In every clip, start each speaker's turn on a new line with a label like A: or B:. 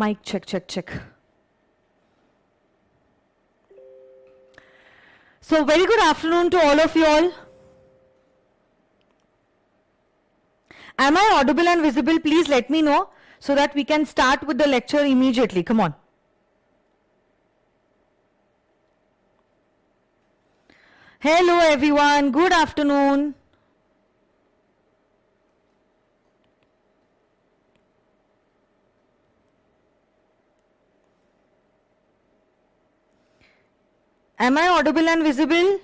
A: Mic check, check, check. So very good afternoon to all of you all. Am I audible and visible? Please let me know so that we can start with the lecture immediately. Come on. Hello everyone, good afternoon. Am I audible and visible?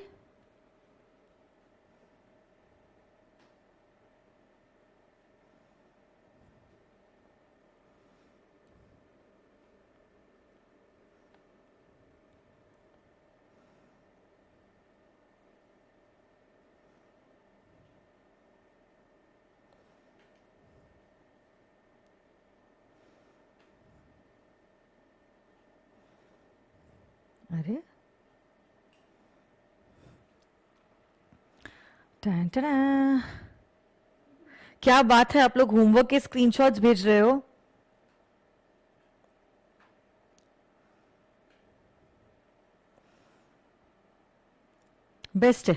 A: अरे क्या बात है, आप लोग homework के screenshots भेज रहे हो? बेस्ट है।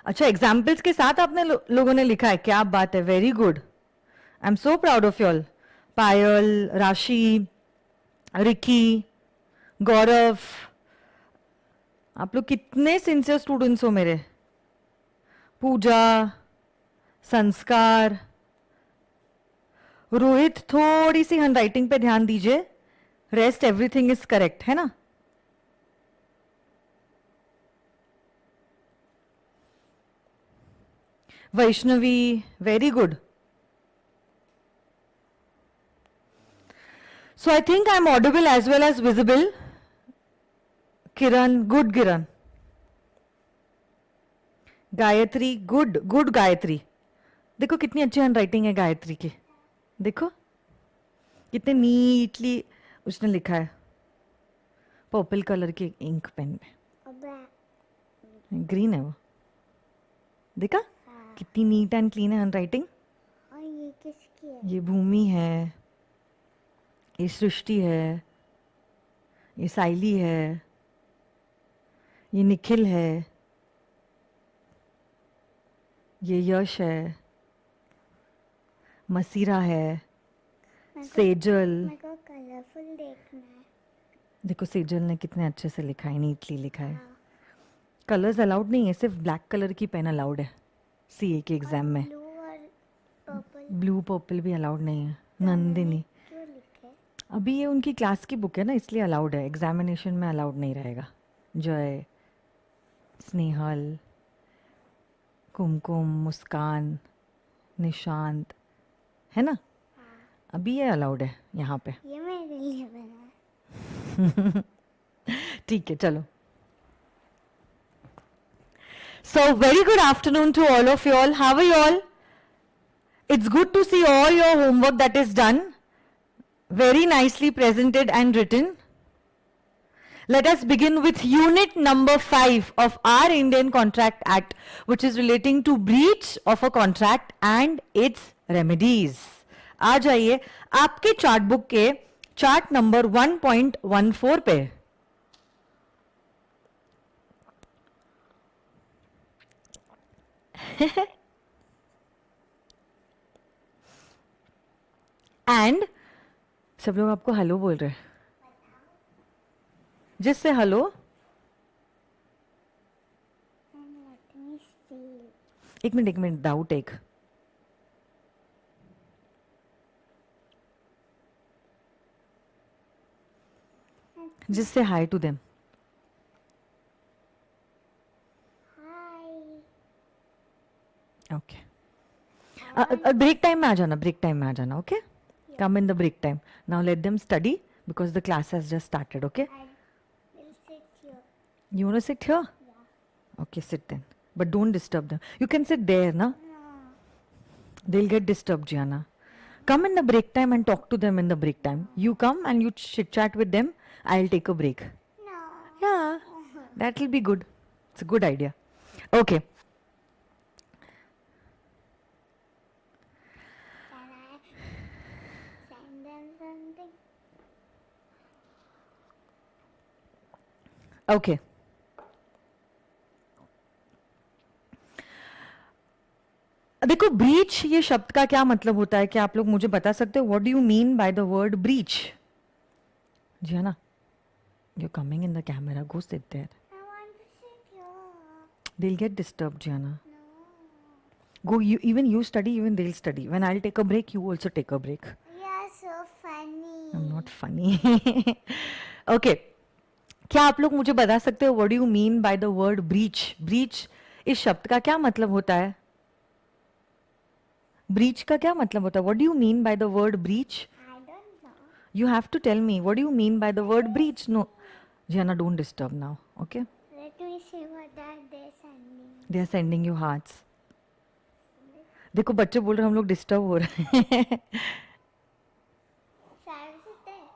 A: अच्छा, एग्जाम्पल्स के साथ आपने लोगों ने लिखा है, क्या बात है, very good. I am so proud of you all. Payal, Rashi, Ricky, गौरव, आप लोग कितने सिंसियर स्टूडेंट्स हो मेरे। पूजा, संस्कार, रोहित, थोड़ी सी हैंडराइटिंग पे ध्यान दीजिए, रेस्ट एवरीथिंग इज करेक्ट, है ना? Vaishnavi, very good. So I think I'm audible as well as visible. Kiran, good Kiran. Gayatri, good good Gayatri. देखो कितनी अच्छी हैंडराइटिंग है गायत्री की, देखो कितने नीटली उसने लिखा है पर्पल कलर के इंक पेन में। ग्रीन है वो, देखा? कितनी नीट एंड क्लीन है हैंडराइटिंग। ये किसकी है? ये भूमि है, ये सृष्टि है, ये साइली है, ये निखिल है, ये यश है, मसीरा है, सेजल। मेरे को कलरफुल देखना है। देखो सेजल ने कितने अच्छे से लिखा है, नीटली लिखा है। कलर्स अलाउड नहीं है, सिर्फ ब्लैक कलर की पेन अलाउड है सीए के एग्जाम में। ब्लू पर्पल भी अलाउड नहीं है। नंदिनी, अभी ये उनकी क्लास की बुक है ना, इसलिए अलाउड है, एग्जामिनेशन में अलाउड नहीं रहेगा। जय, स्नेहल, कुमकुम, मुस्कान, निशांत, है ना? अभी ये अलाउड है यहाँ पे। ये मेरे लिए बना। ठीक है, चलो। So very good afternoon to all of you all. How are you all? It's good to see all your homework that is done. Very nicely presented and written. Let us begin with unit number 5 of our Indian Contract Act, which is relating to breach of a contract and its remedies. आ जाइए आपके chart book के chart number 1.14 पे। And सब लोग आपको hello बोल रहे हैं, जिससे हेलो। एक मिनट डाउट एक। Just say hi to them. Hi. Okay. Break time में आ जाना, break time में आ जाना, okay? Yeah. Come in the break time. Now let them study because the class has just started, okay? I will sit here. You want to sit here? Yeah. Okay, sit then. But don't disturb them. You can sit there, na? No. They'll get disturbed, Gianna. Come in the break time and talk to them in the break time. You come and you chit chat with them. I'll take a break. No. Yeah, that will be good. It's a good idea. Okay. Can I send them okay देखो breach ये शब्द का क्या मतलब होता है, क्या आप लोग मुझे बता सकते हो? What do you mean by the word breach? जी है ना, you coming in the camera, go sit there,
B: I want to sit here.
A: they'll get disturbed, Gianna.
B: No.
A: Go, you even you study, even they'll study. When I'll take a break, you also take a break.
B: You are so funny.
A: I'm not funny. Okay. क्या आप लोग मुझे बता सकते हो what do you mean by the word breach? Breach इस शब्द का क्या मतलब होता है? ब्रीच का क्या मतलब होता है? What do you mean by the word breach?
B: I don't know.
A: You have to tell me what do you mean by the word breach. No, Gianna, don't disturb now, okay?
B: Let me see what are they sending.
A: They are sending you hearts. देखो बच्चे बोल रहे हैं हम लोग disturb हो रहे हैं.
B: Shall I sit there?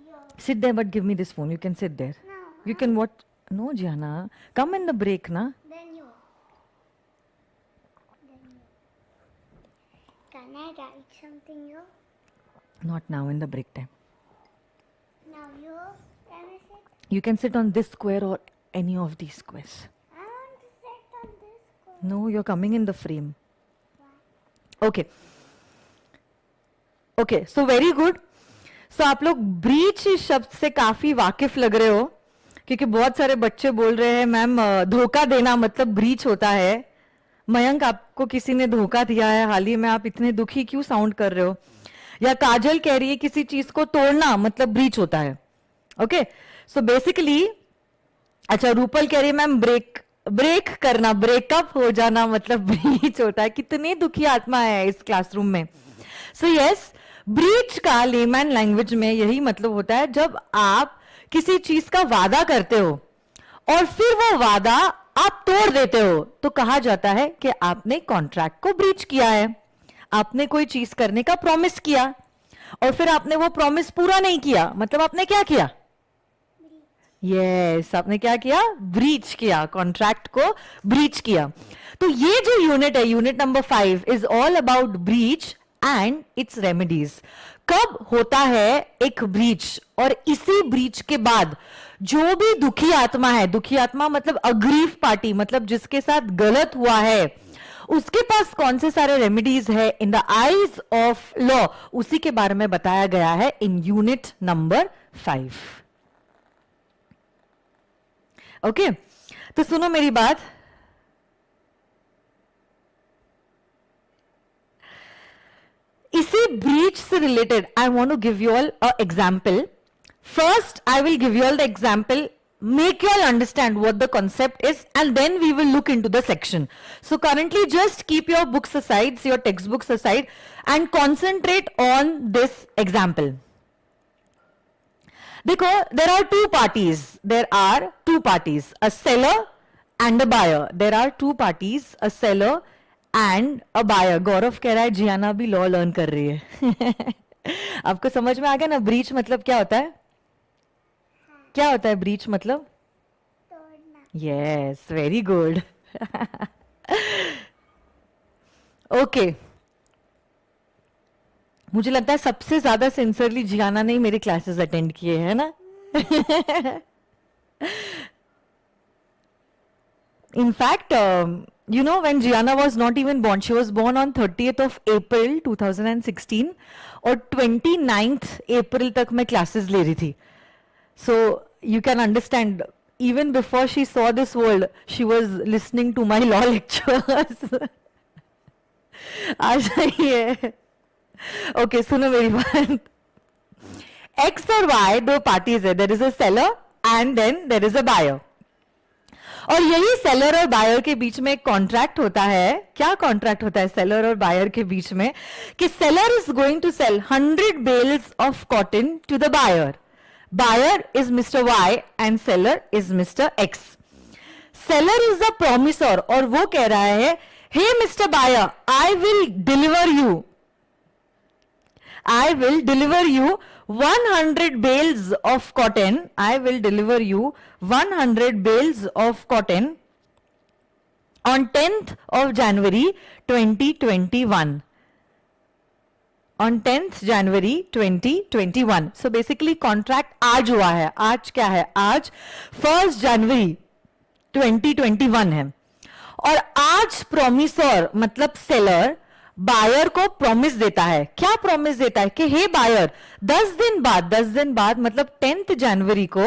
B: Yo.
A: Sit there, but give me this phone. You can sit there.
B: No.
A: You can watch. No, Gianna, come in the break, na.
B: Then you. Then you. Can I write something you?
A: Not now, in the break time.
B: Now you. Can I sit?
A: You can sit on this square or any of these squares.
B: I want to sit on this one.
A: No, you're coming in the frame. Okay okay so very good. So आप लोग breach इस शब्द से काफी वाकिफ लग रहे हो, क्योंकि बहुत सारे बच्चे बोल रहे हैं मैम धोखा देना मतलब ब्रीच होता है. मयंक, आपको किसी ने धोखा दिया है हाल ही में, आप इतने दुखी क्यों साउंड कर रहे हो? या काजल कह रही है किसी चीज को तोड़ना मतलब ब्रीच होता है. ओके सो बेसिकली, अच्छा रूपल कह रही है मैम ब्रेक करना, ब्रेकअप हो जाना मतलब ब्रीच होता है. कितनी दुखी आत्मा है इस क्लासरूम में. सो यस, ब्रीच का लेमैन लैंग्वेज में यही मतलब होता है जब आप किसी चीज का वादा करते हो और फिर वो वादा आप तोड़ देते हो तो कहा जाता है कि आपने कॉन्ट्रैक्ट को ब्रीच किया है. आपने कोई चीज करने का प्रॉमिस किया और फिर आपने वो प्रॉमिस पूरा नहीं किया, मतलब आपने क्या किया? यस, आपने क्या किया? ब्रीच किया, कॉन्ट्रैक्ट को ब्रीच किया. तो ये जो यूनिट है, unit number 5 is all about breach and it's remedies. कब होता है एक ब्रीच, और इसी ब्रीच के बाद जो भी दुखी आत्मा है, दुखी आत्मा मतलब अग्रीव पार्टी, मतलब जिसके साथ गलत हुआ है, उसके पास कौन से सारे रेमेडीज है in the eyes of law, उसी के बारे में बताया गया है इन यूनिट नंबर 5. ओके तो सुनो मेरी बात. इसी ब्रीच से related I want to give you all a example. First I will give you all the example, make you all understand what the concept is, and then we will look into the section. So currently just keep your books aside, your textbooks aside, and concentrate on this example. देखो, there are two parties. There are two parties, a seller and a buyer. There are two parties, a seller and a buyer. गौरव कह रहा है जियाना भी law learn कर रही है. आपको समझ में आ गया ना ब्रीच मतलब क्या होता है? क्या होता है ब्रीच मतलब?
B: तोड़ना.
A: Yes, very good. ओके, मुझे लगता है सबसे ज्यादा सिंसियरली जियाना ने मेरे क्लासेस अटेंड किए हैं ना. In fact, you know, when Gianna was not even born, she was born on 30th of April 2016 और 29th April तक मैं क्लासेस ले रही थी. So you can understand, even before she saw this world, she was listening to my law lectures. आ जाइए. Okay, सुनो मेरी बात. X और Y दो पार्टीज है. There is a seller and then there is a buyer. और यही seller और बायर के बीच में एक कॉन्ट्रैक्ट होता है. क्या कॉन्ट्रैक्ट होता है सेलर और बायर के बीच में? कि seller is going to sell 100 bales of cotton to the buyer. Buyer is Mr. Y and seller is Mr. X. Seller is the promisor और वो कह रहा है, hey Mr. Buyer, I will deliver you 100 bales of cotton. I will deliver you 100 bales of cotton on 10th of January 2021. on 10th January 2021. So basically contract आज हुआ है. आज क्या है? आज 1st January 2021 है. और आज प्रोमिसर मतलब सेलर बायर को प्रॉमिस देता है. क्या प्रॉमिस देता है? कि हे बायर 10 दिन बाद मतलब 10th जनवरी को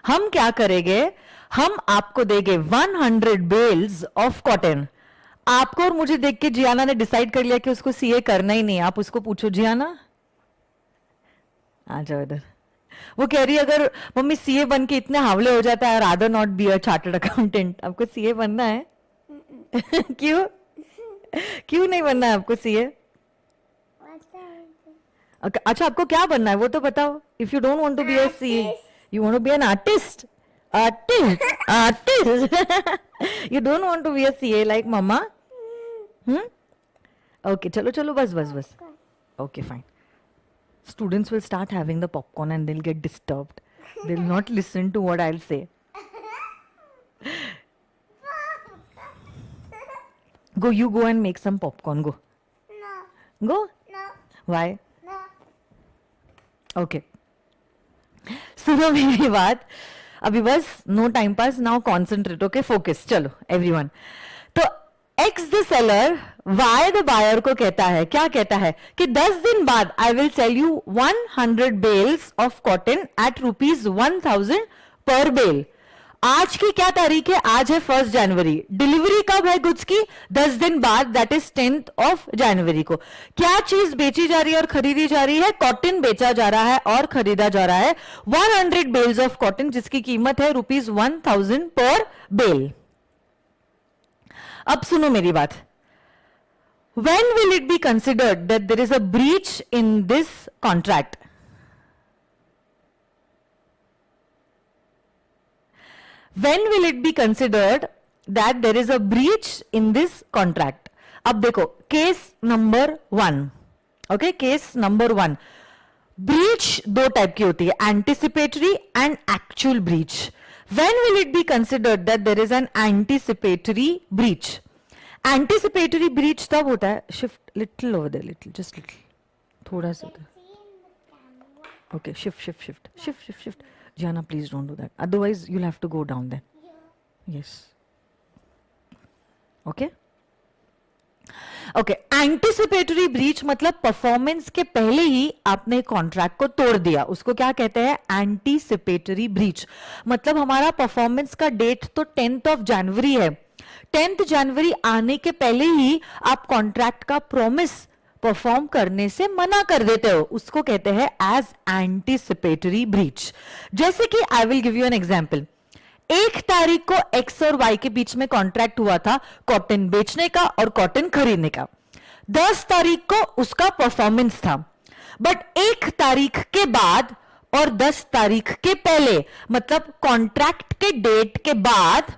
A: हम क्या करेंगे? हम आपको देंगे 100 बेल्स ऑफ कॉटन. आपको और मुझे देख के जियाना ने डिसाइड कर लिया कि उसको सीए करना ही नहीं. आप उसको पूछो, जियाना आ जाओ इधर. वो कह रही है अगर मम्मी सीए बन के इतने हावले हो जाता है, rather not be a chartered accountant. आपको सीए बनना है? क्यों क्यों नहीं बनना है आपको सीए? अच्छा आपको क्या बनना है वो तो बताओ. If you don't want to be a CA, you want to be an artist. Artist. You don't want to be a CA like mama? Okay, chalo, bas. Okay, fine. Students will start having the popcorn and they'll get disturbed. They'll not listen to what I'll say. You go and make some popcorn. Go.
B: No.
A: Go?
B: No.
A: Why?
B: No.
A: Okay. सुनो मेरी बात. अभी बस no time pass. Now concentrate. Okay, focus. चलो everyone. तो x the seller y the buyer को कहता है, क्या कहता है कि 10 दिन बाद I will sell you 100 bales of cotton at ₹1000 पर बेल. आज की क्या तारीख है? आज है 1st जनवरी. डिलीवरी कब है गुड्स की? 10 दिन बाद, that is 10th of January को. क्या चीज बेची जा रही है और खरीदी जा रही है? कॉटन बेचा जा रहा है और खरीदा जा रहा है. 100 बेल्स ऑफ कॉटन जिसकी कीमत है ₹1000 पर बेल. अब सुनो मेरी बात. When will it be considered that there is a breach in this contract? When will it be considered that there is a breach in this contract? अब देखो case number 1. Okay, case number 1. Breach दो type की होती है, anticipatory and actual breach. When will it be considered that there is an anticipatory breach? Anticipatory breach तब होता है, shift little over there, little, just little, थोड़ा सा. Okay, shift. Gianna, please don't do that. Otherwise, you'll have to go down then. Yes. Okay? Okay. Anticipatory breach मतलब performance के पहले ही आपने contract को तोड़ दिया. उसको क्या कहते हैं? Anticipatory breach. मतलब हमारा परफॉर्मेंस का डेट तो 10th ऑफ जनवरी है. 10th जनवरी आने के पहले ही आप कॉन्ट्रैक्ट का प्रॉमिस परफॉर्म करने से मना कर देते हो. उसको कहते हैं एज एंटीसिपेटरी ब्रीच. जैसे कि आई will give you an example. 1 तारीख को एक्स और वाई के बीच में कॉन्ट्रैक्ट हुआ था कॉटन बेचने का और कॉटन खरीदने का. 10 तारीख को उसका परफॉर्मेंस था. बट 1 तारीख के बाद और 10 तारीख के पहले मतलब कॉन्ट्रैक्ट के डेट के बाद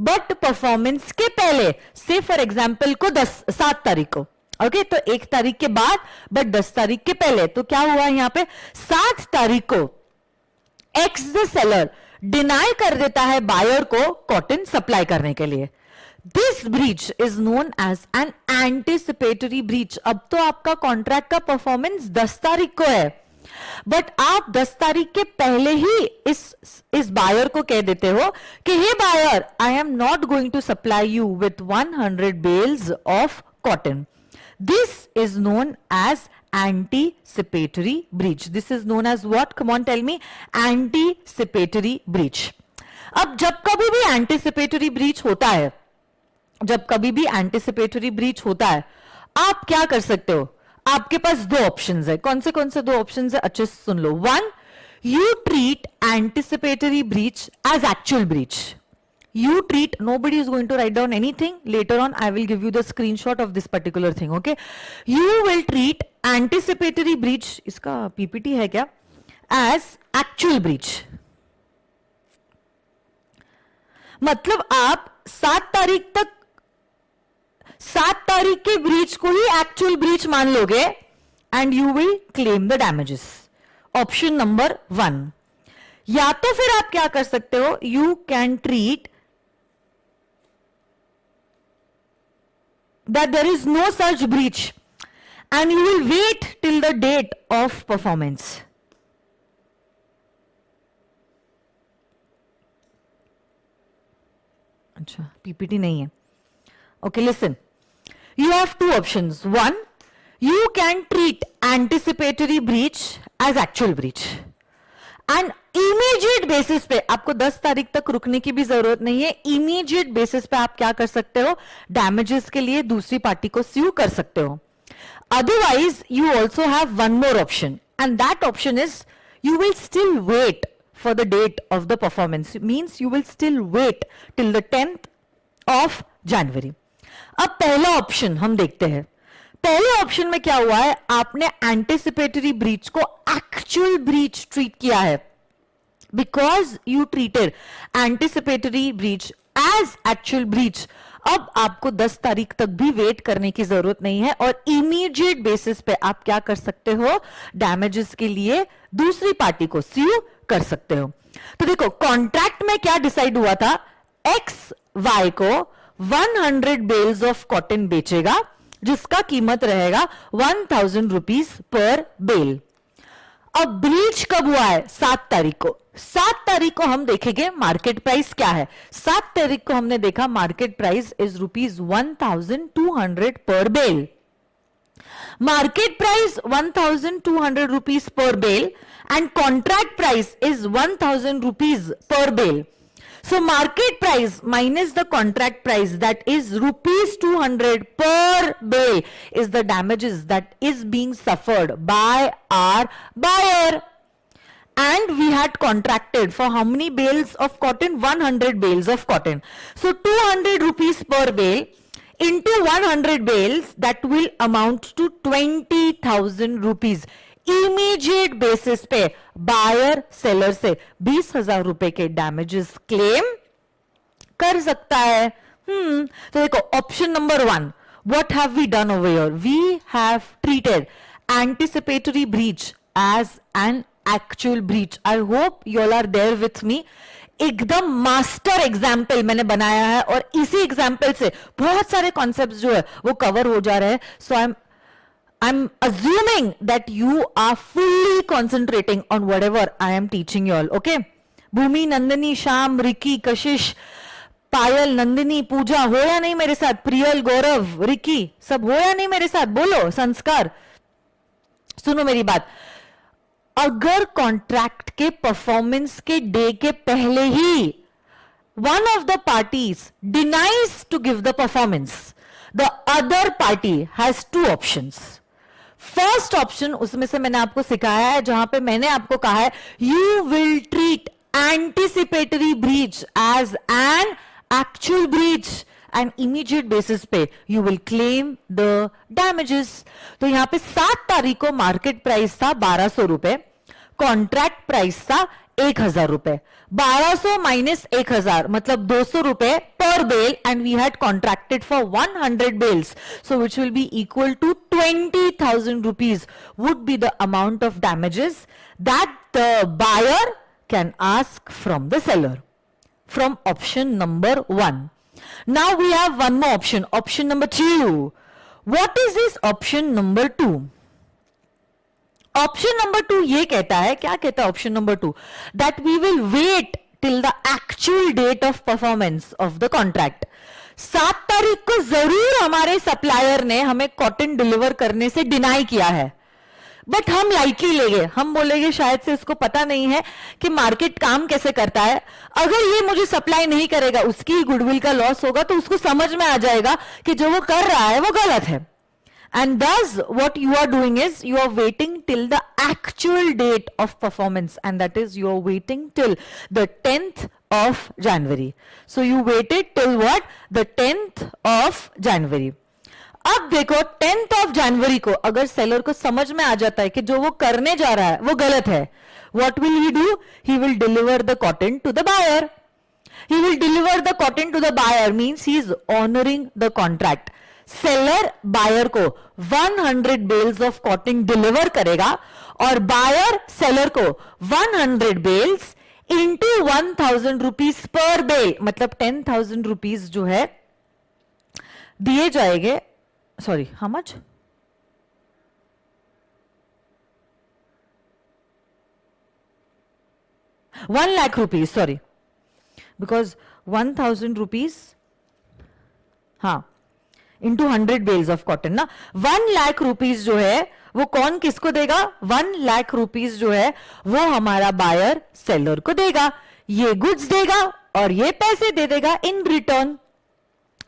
A: बट परफॉर्मेंस के पहले, से फॉर एग्जाम्पल को 7 तारीख को. ओके, तो 1 तारीख के बाद बट 10 तारीख के पहले. तो क्या हुआ यहां पे? 7 तारीख को एक्स द सेलर डिनाई कर देता है बायर को कॉटन सप्लाई करने के लिए. This breach is known as an anticipatory breach. अब तो आपका कॉन्ट्रैक्ट का परफॉर्मेंस 10 तारीख को है, बट आप 10 तारीख के पहले ही इस बायर को कह देते हो कि hey buyer, I am not going to supply you with 100 bales of cotton. This is known as anticipatory breach. This is known as what? Come on, tell me. Anticipatory breach. अब जब कभी भी anticipatory breach होता है, आप क्या कर सकते हो? आपके पास 2 ऑप्शंस है. कौन से 2 ऑप्शंस है? अच्छे से सुन लो. 1, you treat anticipatory breach as actual breach. You treat, nobody is going to write down anything. Later on, I will give you the screenshot of this particular thing. Okay? You will treat anticipatory breach, इसका PPT है क्या? As actual breach. मतलब आप 7 तारीख के breach को ही actual breach मान लोगे and you will claim the damages. Option number 1. या तो फिर आप क्या कर सकते हो? You can treat that there is no such breach and you will wait till the date of performance. अच्छा, पीपीटी नहीं है. Okay, listen. You have two options. One, you can treat anticipatory breach as actual breach. And immediate basis पे, आपको 10 तारीख तक रुकने की भी जरूरत नहीं है. Immediate basis पे आप क्या कर सकते हो? Damages के लिए दूसरी पार्टी को sue कर सकते हो. Otherwise, you also have one more option, and that option is you will still wait for the date of the performance. It means you will still wait till the 10th of January. अब पहला option हम देखते हैं. पहले option में क्या हुआ है? आपने एंटिसिपेटरी ब्रीच को एक्चुअल ब्रीच ट्रीट किया है, because you treated anticipatory breach as actual breach. अब आपको 10 तारीख तक भी वेट करने की जरूरत नहीं है और इमीडिएट बेसिस पे आप क्या कर सकते हो? डैमेजेस के लिए दूसरी पार्टी को स्यू कर सकते हो. तो देखो, कॉन्ट्रैक्ट में क्या डिसाइड हुआ था? एक्स वाई को 100 बेल्स ऑफ कॉटन बेचेगा, जिसका कीमत रहेगा 1000 रुपीज पर बेल. अब ब्रीच कब हुआ है? 7 तारीख को. 7 तारीख को हम देखेंगे मार्केट प्राइस क्या है. 7 तारीख को हमने देखा मार्केट प्राइस इज ₹1200 पर bell. Market price 1200 rupees per bale and contract price is 1000 rupees per bale. So market price minus the contract price, that is ₹200 per bale, is the damages that is being suffered by our buyer. And we had contracted for how many bales of cotton? 100 bales of cotton. So 200 rupees per bale into 100 bales, that will amount to 20,000 rupees. Immediate basis पे buyer seller से 20,000 रुपए के damages claim कर सकता है. तो देखो, option number 1, what have we done over here? We have treated anticipatory breach as an actual breach. I hope you all are there with me. एकदम मास्टर एग्जाम्पल मैंने बनाया है और इसी एग्जाम्पल से बहुत सारे कॉन्सेप्ट्स जो है वो कवर हो जा रहे हैं. So I am assuming that you are fully concentrating on whatever I am teaching you all. Okay, Bhumi, Nandini, Shyam, Ricky, Kashish, Payal, Nandini, पूजा हो या नहीं मेरे साथ? प्रियल, गौरव, रिकी, सब हो या नहीं मेरे साथ? बोलो. संस्कार, सुनो मेरी बात. अगर कॉन्ट्रैक्ट के परफॉर्मेंस के डे के पहले ही one of the parties denies to give the performance, the other party has two options. First option, उसमें से मैंने आपको सिखाया है, जहां पे मैंने आपको कहा है you will treat anticipatory breach as an actual breach and immediate basis पे you will claim the damages. तो यहां पे 7 तारीख को मार्केट प्राइस था 1200 रुपए, कॉन्ट्रैक्ट प्राइस था 1000 रुपए. 1200 माइनस 1000 मतलब 200 रुपए पर bale, and we had contracted for 100 bales, so which will be equal to 20,000 rupees would be the amount of damages that the buyer can ask from the seller, from option number 1. Now we have one more option, option number 2. What is this option number 2? Option number 2 ये कहता है, क्या कहता है option number 2? That we will wait till the actual date of performance of the contract. 7 तारीख को जरूर हमारे सप्लायर ने हमें कॉटन डिलीवर करने से डिनाई किया है, बट हम लाइटली लेंगे. हम बोलेंगे शायद से उसको पता नहीं है कि मार्केट काम कैसे करता है. अगर ये मुझे सप्लाई नहीं करेगा, उसकी गुडविल का लॉस होगा, तो उसको समझ में आ जाएगा कि जो वो कर रहा है वो गलत है. And thus what you are doing is you are waiting till the actual date of performance, and that is you are waiting till the 10th of January. So you waited till what? The 10th of January. अब देखो 10th of January को अगर seller को समझ में आ जाता है कि जो वो करने जा रहा है वो गलत है, what will he do? He will deliver the cotton to the buyer. He will deliver the cotton to the buyer means he is honoring the contract. Seller buyer को 100 बेल्स ऑफ कॉटन डिलीवर करेगा और buyer seller को 100 bales into 1000 rupees पर bale, मतलब 10,000 rupees जो है दिए जाएंगे. Sorry, how much? 1 lakh rupees, sorry, because 1000 rupees, हाँ, इंटू 100 बेल्स ऑफ कॉटन ना, 1 लाख रुपीज जो है वो कौन किसको देगा? 1 लाख रुपीज जो है वो हमारा बायर सेलर को देगा, ये गुड्स देगा और ये पैसे दे देगा in return.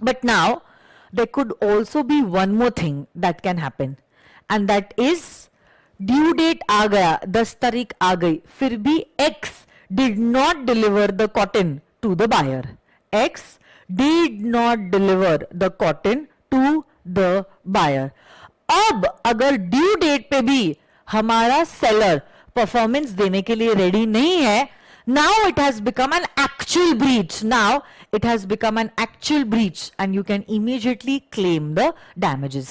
A: But now there could also be one more thing that can happen, and that is due date आ गया, 10 तारीख आ गई, फिर भी X did not deliver the cotton to the buyer. X did not deliver the cotton to the buyer. अब अगर due date पे भी हमारा सेलर परफॉर्मेंस देने के लिए रेडी नहीं है, now it has become an actual breach. Now it has become an actual breach and you can immediately claim the damages.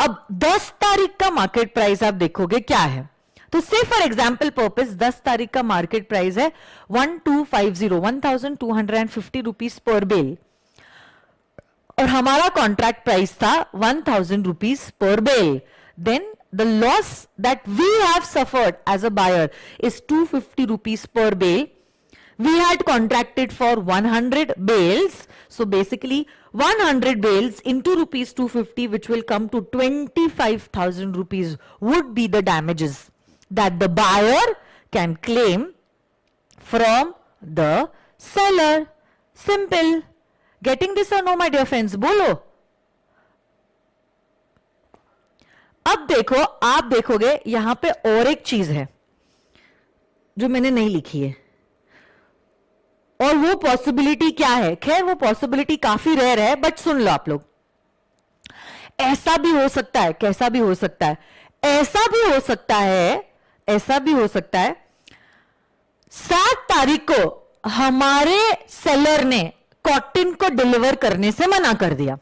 A: अब 10 तारीख का मार्केट प्राइस आप देखोगे क्या है, तो से फॉर एग्जाम्पल पर्पस 10 तारीख का मार्केट प्राइस है 1250 रुपीज पर बेल और हमारा कॉन्ट्रैक्ट प्राइस था 1000 रुपीज पर bale. Then the loss that we have suffered as a buyer is 250 rupees per bale. We had contracted for 100 bales, so basically 100 bales into rupees 250, which will come to 25,000 rupees, would be the damages that the buyer can claim from the seller. Simple. Getting this or no, my dear friends? Bolo. अब देखो, आप देखोगे यहां पे और एक चीज है जो मैंने नहीं लिखी है, और वो पॉसिबिलिटी क्या है? खैर वो पॉसिबिलिटी काफी रेयर है, बट सुन लो आप लोग. ऐसा भी हो सकता है, कैसा भी हो सकता है, ऐसा भी हो सकता है, ऐसा भी हो सकता है 7 तारीख को हमारे सेलर ने कॉटन को डिलीवर करने से मना कर दिया.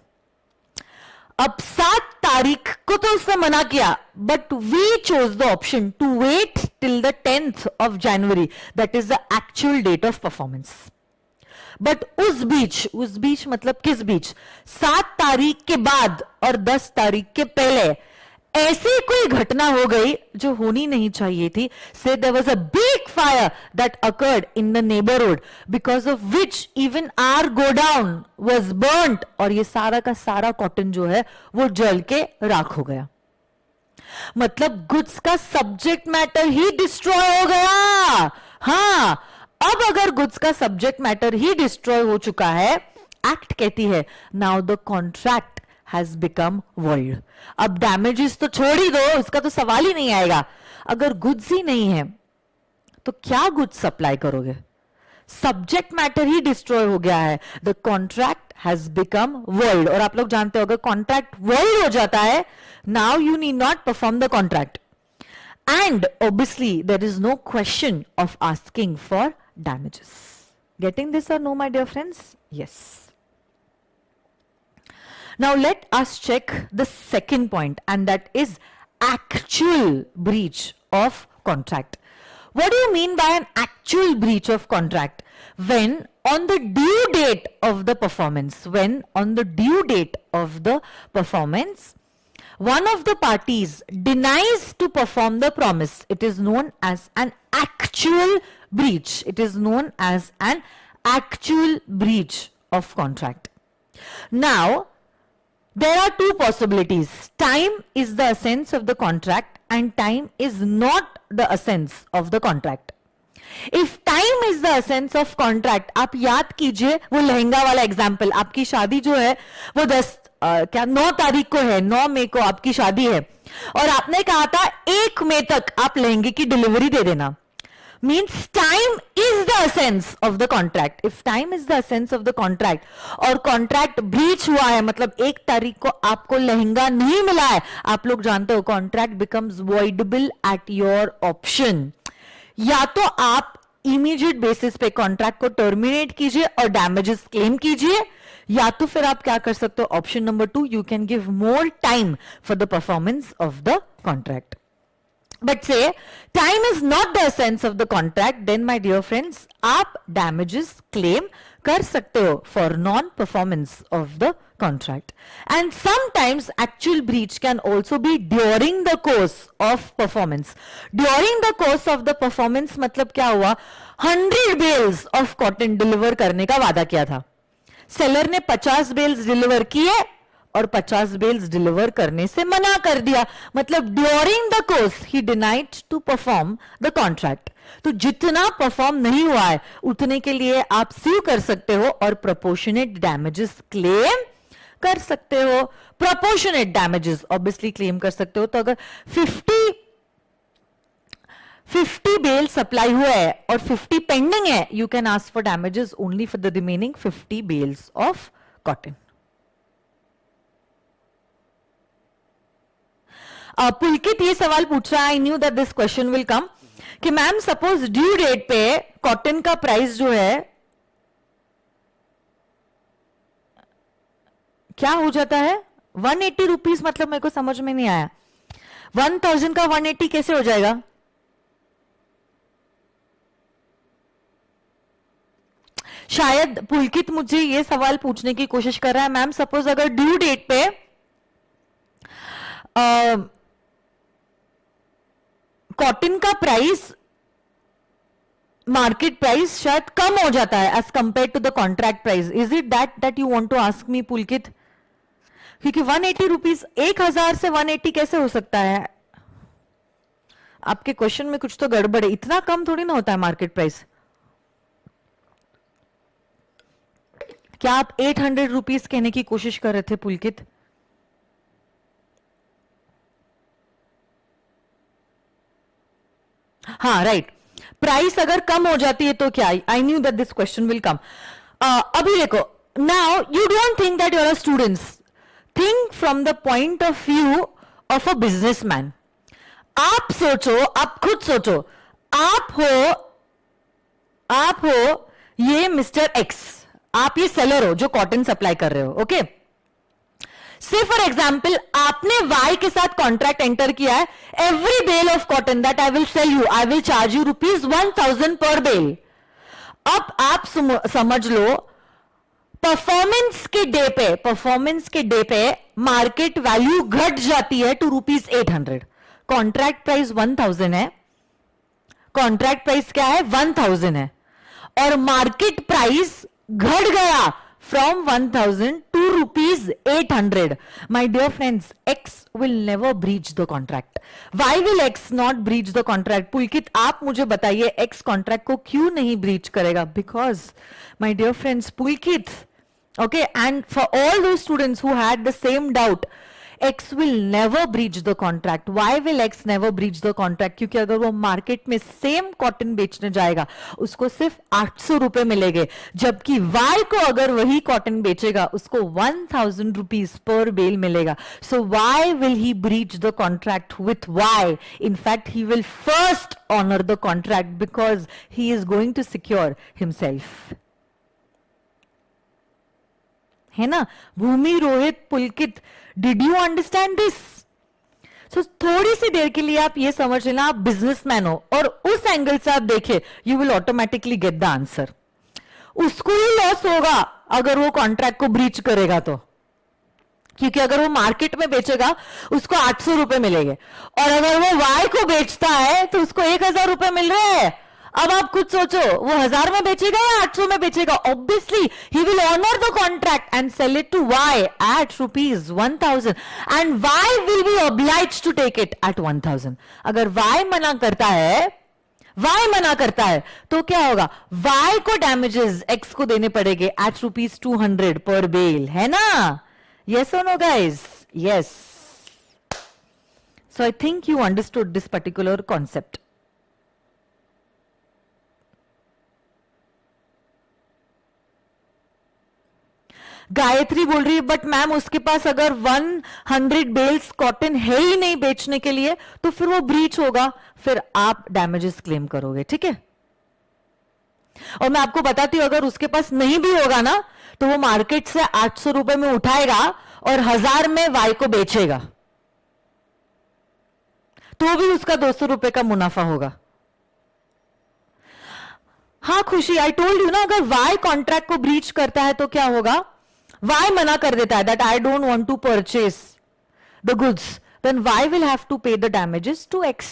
A: अब 7 तारीख को तो उसने मना किया, but we chose the option to wait till the 10th of January, that is the actual date of performance. But उस बीच मतलब किस बीच? 7 तारीख के बाद और 10 तारीख के पहले ऐसी कोई घटना हो गई जो होनी नहीं चाहिए थी. Say there was a big fire that occurred in the neighbourhood, because of which even our godown was burned, और ये सारा का सारा कॉटन जो है वो जल के राख हो गया. मतलब गुड्स का सब्जेक्ट मैटर ही डिस्ट्रॉय हो गया. हां, अब अगर गुड्स का सब्जेक्ट मैटर ही डिस्ट्रॉय हो चुका है, एक्ट कहती है now the contract has become void. अब damages तो छोड़ ही दो, इसका तो सवाल ही नहीं आएगा. अगर गुड्स ही नहीं है तो क्या गुड्स सप्लाई करोगे? सब्जेक्ट मैटर ही डिस्ट्रॉय हो गया है. The contract has become void. और आप लोग जानते हो अगर कॉन्ट्रैक्ट void हो जाता है, now you need not perform the contract, and obviously there is no question of asking for damages. Getting this or no, my dear friends? Yes. Now let us check the second point, and that is actual breach of contract. What do you mean by an actual breach of contract? When on the due date of the performance, one of the parties denies to perform the promise, it is known as an actual breach. It is known as an actual breach of contract. Now, there are two possibilities. Time is the essence of the contract and time is not the essence of the contract. If time is the essence of contract, आप याद कीजिए वो लहंगा वाला example. आपकी शादी जो है वो 9 तारीख को है, 9 मई को आपकी शादी है, और आपने कहा था 1 मई तक आप लहंगे की डिलीवरी दे देना. Means time is the essence of the contract. If time is the essence of the contract और contract breach हुआ है, मतलब 1 तारीख को आपको लहंगा नहीं मिला है, आप लोग जानते हो contract becomes voidable at your option. या तो आप immediate basis पे contract को terminate कीजिए और damages claim कीजिए, या तो फिर आप क्या कर सकते हो? Option number 2, you can give more time for the performance of the contract. But say time is not the essence of the contract, then my dear friends, आप damages claim कर सकते हो for non-performance of the contract. And sometimes actual breach can also be during the course of performance. During the course of the performance मतलब क्या हुआ, 100 bales of cotton deliver करने का वादा किया था, सेलर ने 50 बेल्स डिलीवर किए और 50 बेल्स डिलीवर करने से मना कर दिया, मतलब ड्यूरिंग द कोर्स ही denied to perform the contract. तो जितना परफॉर्म नहीं हुआ है उतने के लिए आप स्यू कर सकते हो और प्रोपोर्शनेट डैमेजेस क्लेम कर सकते हो. प्रोपोर्शनेट डैमेजेस ऑब्वियसली क्लेम कर सकते हो. तो अगर 50 बेल सप्लाई हुआ है और 50 पेंडिंग है, you can ask for damages only for the remaining 50 bales of cotton. Pulkit ये सवाल पूछ रहा है, I knew that this question will come, कि मैम सपोज ड्यू डेट पे कॉटन का प्राइस जो है क्या हो जाता है 180 रुपीज, मतलब मेरे को समझ में नहीं आया 1000 का 180 कैसे हो जाएगा. शायद पुलकित मुझे ये सवाल पूछने की कोशिश कर रहा है, मैम सपोज अगर ड्यू डेट पे कॉटन का प्राइस मार्केट प्राइस शायद कम हो जाता है as compare to the contract price. Is it that you want to ask me Pulkit? क्योंकि 180 रुपीज 1000 से 180 कैसे हो सकता है? आपके क्वेश्चन में कुछ तो गड़बड़ है, इतना कम थोड़ी ना होता है मार्केट प्राइस. क्या आप 800 रुपीज कहने की कोशिश कर रहे थे पुलकित? हाँ राइट, प्राइस अगर कम हो जाती है तो क्या, I knew that this question will come. अभी देखो, now you don't think that you are a students, think from the point of view of a businessman. आप सोचो, आप खुद सोचो, आप हो ये मिस्टर एक्स, आप ये सेलर हो जो कॉटन सप्लाई कर रहे हो. ओके, से फॉर एग्जाम्पल आपने वाई के साथ कॉन्ट्रैक्ट एंटर किया है, every bale of cotton that I will sell you, I will charge you ₹1000 पर बेल. अब आप समझ लो परफॉर्मेंस के डे पे मार्केट वैल्यू घट जाती है टू ₹800. कॉन्ट्रैक्ट प्राइस 1000 है, कॉन्ट्रैक्ट प्राइस क्या है 1000 है, और मार्केट प्राइस घट गया from 1000 to ₹800. My dear friends, X will never breach the contract. Why will X not breach the contract? पुलकित आप मुझे बताइए X contract को क्यों नहीं breach करेगा? Because my dear friends, Pulkit, okay, and for all those students who had the same doubt, X will never breach the contract. Why will X never breach the contract? क्योंकि अगर वो market में same cotton बेचने जाएगा उसको सिर्फ 800 रुपए मिलेंगे, जबकि Y को अगर वही कॉटन बेचेगा उसको 1000 रुपीज पर बेल मिलेगा. So why will he breach the contract with Y? In fact, he will first honor the contract because he is going to secure himself. है ना भूमि, रोहित, पुलकित, डिड यू अंडरस्टैंड दिस? सो थोड़ी सी देर के लिए आप ये समझ लेना आप बिजनेसमैन हो और उस एंगल से आप देखे, you will automatically get the answer. उसको ही लॉस होगा अगर वो कॉन्ट्रैक्ट को ब्रीच करेगा तो, क्योंकि अगर वो मार्केट में बेचेगा उसको 800 रुपए मिलेंगे और अगर वो वाई को बेचता है तो उसको 1000 रुपए मिल रहे हैं. अब आप खुद सोचो वो 1000 में बेचेगा या 800 में बेचेगा? Obviously he will honour the contract and sell it to Y at ₹1000 and Y will be obliged to take it at 1000. अगर वाई मना करता है तो क्या होगा? वाई को डैमेजेस एक्स को देने पड़ेंगे एट ₹200 पर बेल, है ना? Yes or no, guys? Yes. So I think you understood this particular concept. Gayatri बोल रही है बट मैम उसके पास अगर 100 बेल्स कॉटन है ही नहीं बेचने के लिए तो फिर वो ब्रीच होगा, फिर आप डैमेजेस क्लेम करोगे. ठीक है, और मैं आपको बताती हूं अगर उसके पास नहीं भी होगा ना तो वो मार्केट से 800 रुपए में उठाएगा और 1000 में वाई को बेचेगा तो भी उसका 200 रुपए का मुनाफा होगा. हाँ खुशी, आई टोल्ड यू ना, अगर वाई कॉन्ट्रैक्ट को ब्रीच करता है तो क्या होगा? वाई मना कर देता है that I don't want to purchase the goods, then Y will have to pay the damages to X.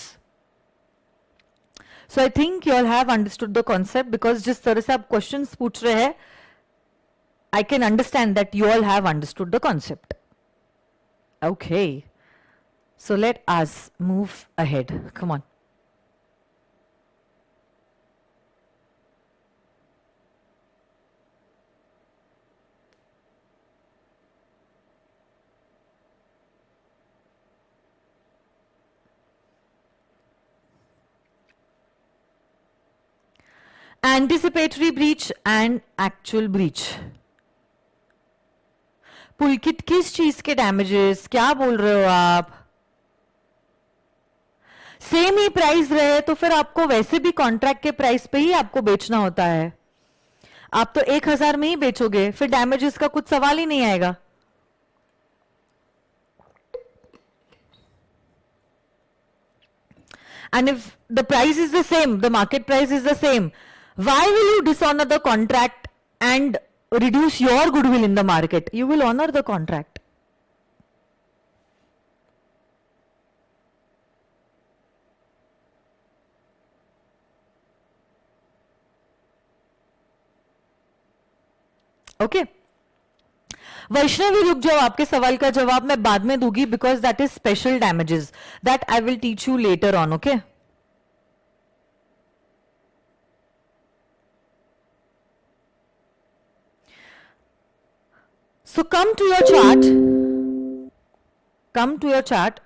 A: So I think you all have understood the concept, because जिस तरह से आप क्वेश्चंस पूछ रहे हैं I can understand that you all have understood the concept. Okay. So let us move ahead. Come on. Anticipatory breach and actual breach. पुलकित किस चीज के डैमेजेस, क्या बोल रहे हो आप? सेम ही प्राइस रहे तो फिर आपको वैसे भी कॉन्ट्रैक्ट के प्राइस पे ही आपको बेचना होता है. आप तो 1000 में ही बेचोगे, फिर डैमेजेस का कुछ सवाल ही नहीं आएगा. And if the price is the same, the market price is the same, why will you dishonor the contract and reduce your goodwill in the market? You will honor the contract. Okay. Vaishnavi रुक जाओ, आपके सवाल का जवाब मैं बाद में दूंगी, because that is special damages that I will teach you later on. Okay. So come to your chart. Come to your chart.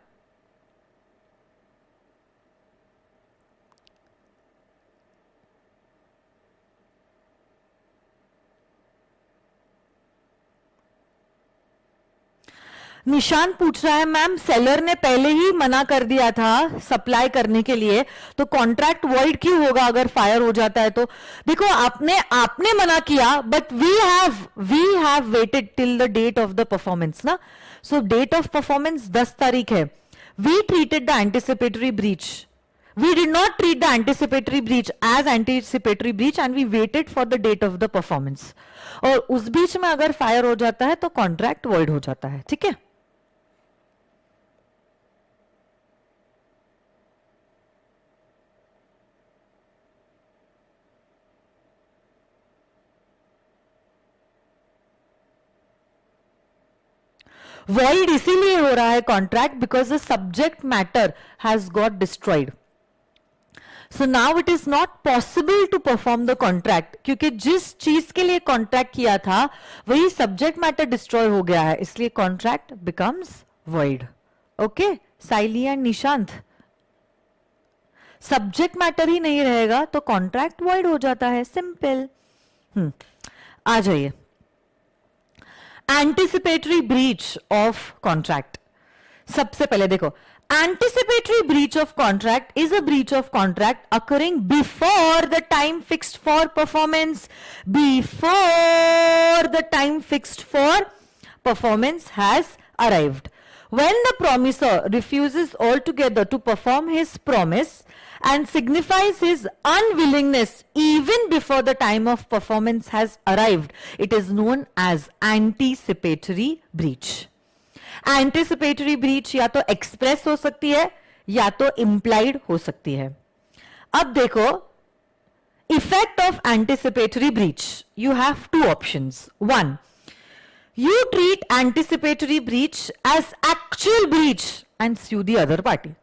A: निशान पूछ रहा है मैम सेलर ने पहले ही मना कर दिया था सप्लाई करने के लिए, तो कॉन्ट्रैक्ट वॉइड क्यों होगा अगर फायर हो जाता है तो? देखो आपने मना किया, but we have waited till the date of the performance ना. सो डेट ऑफ परफॉर्मेंस 10 तारीख है. We treated the anticipatory breach. We did not treat the anticipatory breach as anticipatory breach and we waited for the date of the performance. और उस बीच में अगर fire हो जाता है तो कॉन्ट्रैक्ट वॉइड हो जाता है. ठीक है. वॉइड इसीलिए हो रहा है contract because the subject matter has got destroyed. So now it is not possible to perform the contract, क्योंकि जिस चीज के लिए कॉन्ट्रैक्ट किया था वही सब्जेक्ट मैटर डिस्ट्रॉय हो गया है, इसलिए contract becomes void. Okay Saili and Nishant, subject matter ही नहीं रहेगा तो कॉन्ट्रैक्ट वॉइड हो जाता है. सिंपल. आ जाइए. Anticipatory breach of contract. सबसे पहले देखो, anticipatory breach of contract is a breach of contract occurring before the time fixed for performance. Before the time fixed for performance has arrived. When the promisor refuses altogether to perform his promise and signifies his unwillingness even before the time of performance has arrived, it is known as anticipatory breach. Anticipatory breach या तो express हो सकती है या तो implied हो सकती है. अब देखो, effect of anticipatory breach, you have two options. One, you treat anticipatory breach as actual breach and sue the other party,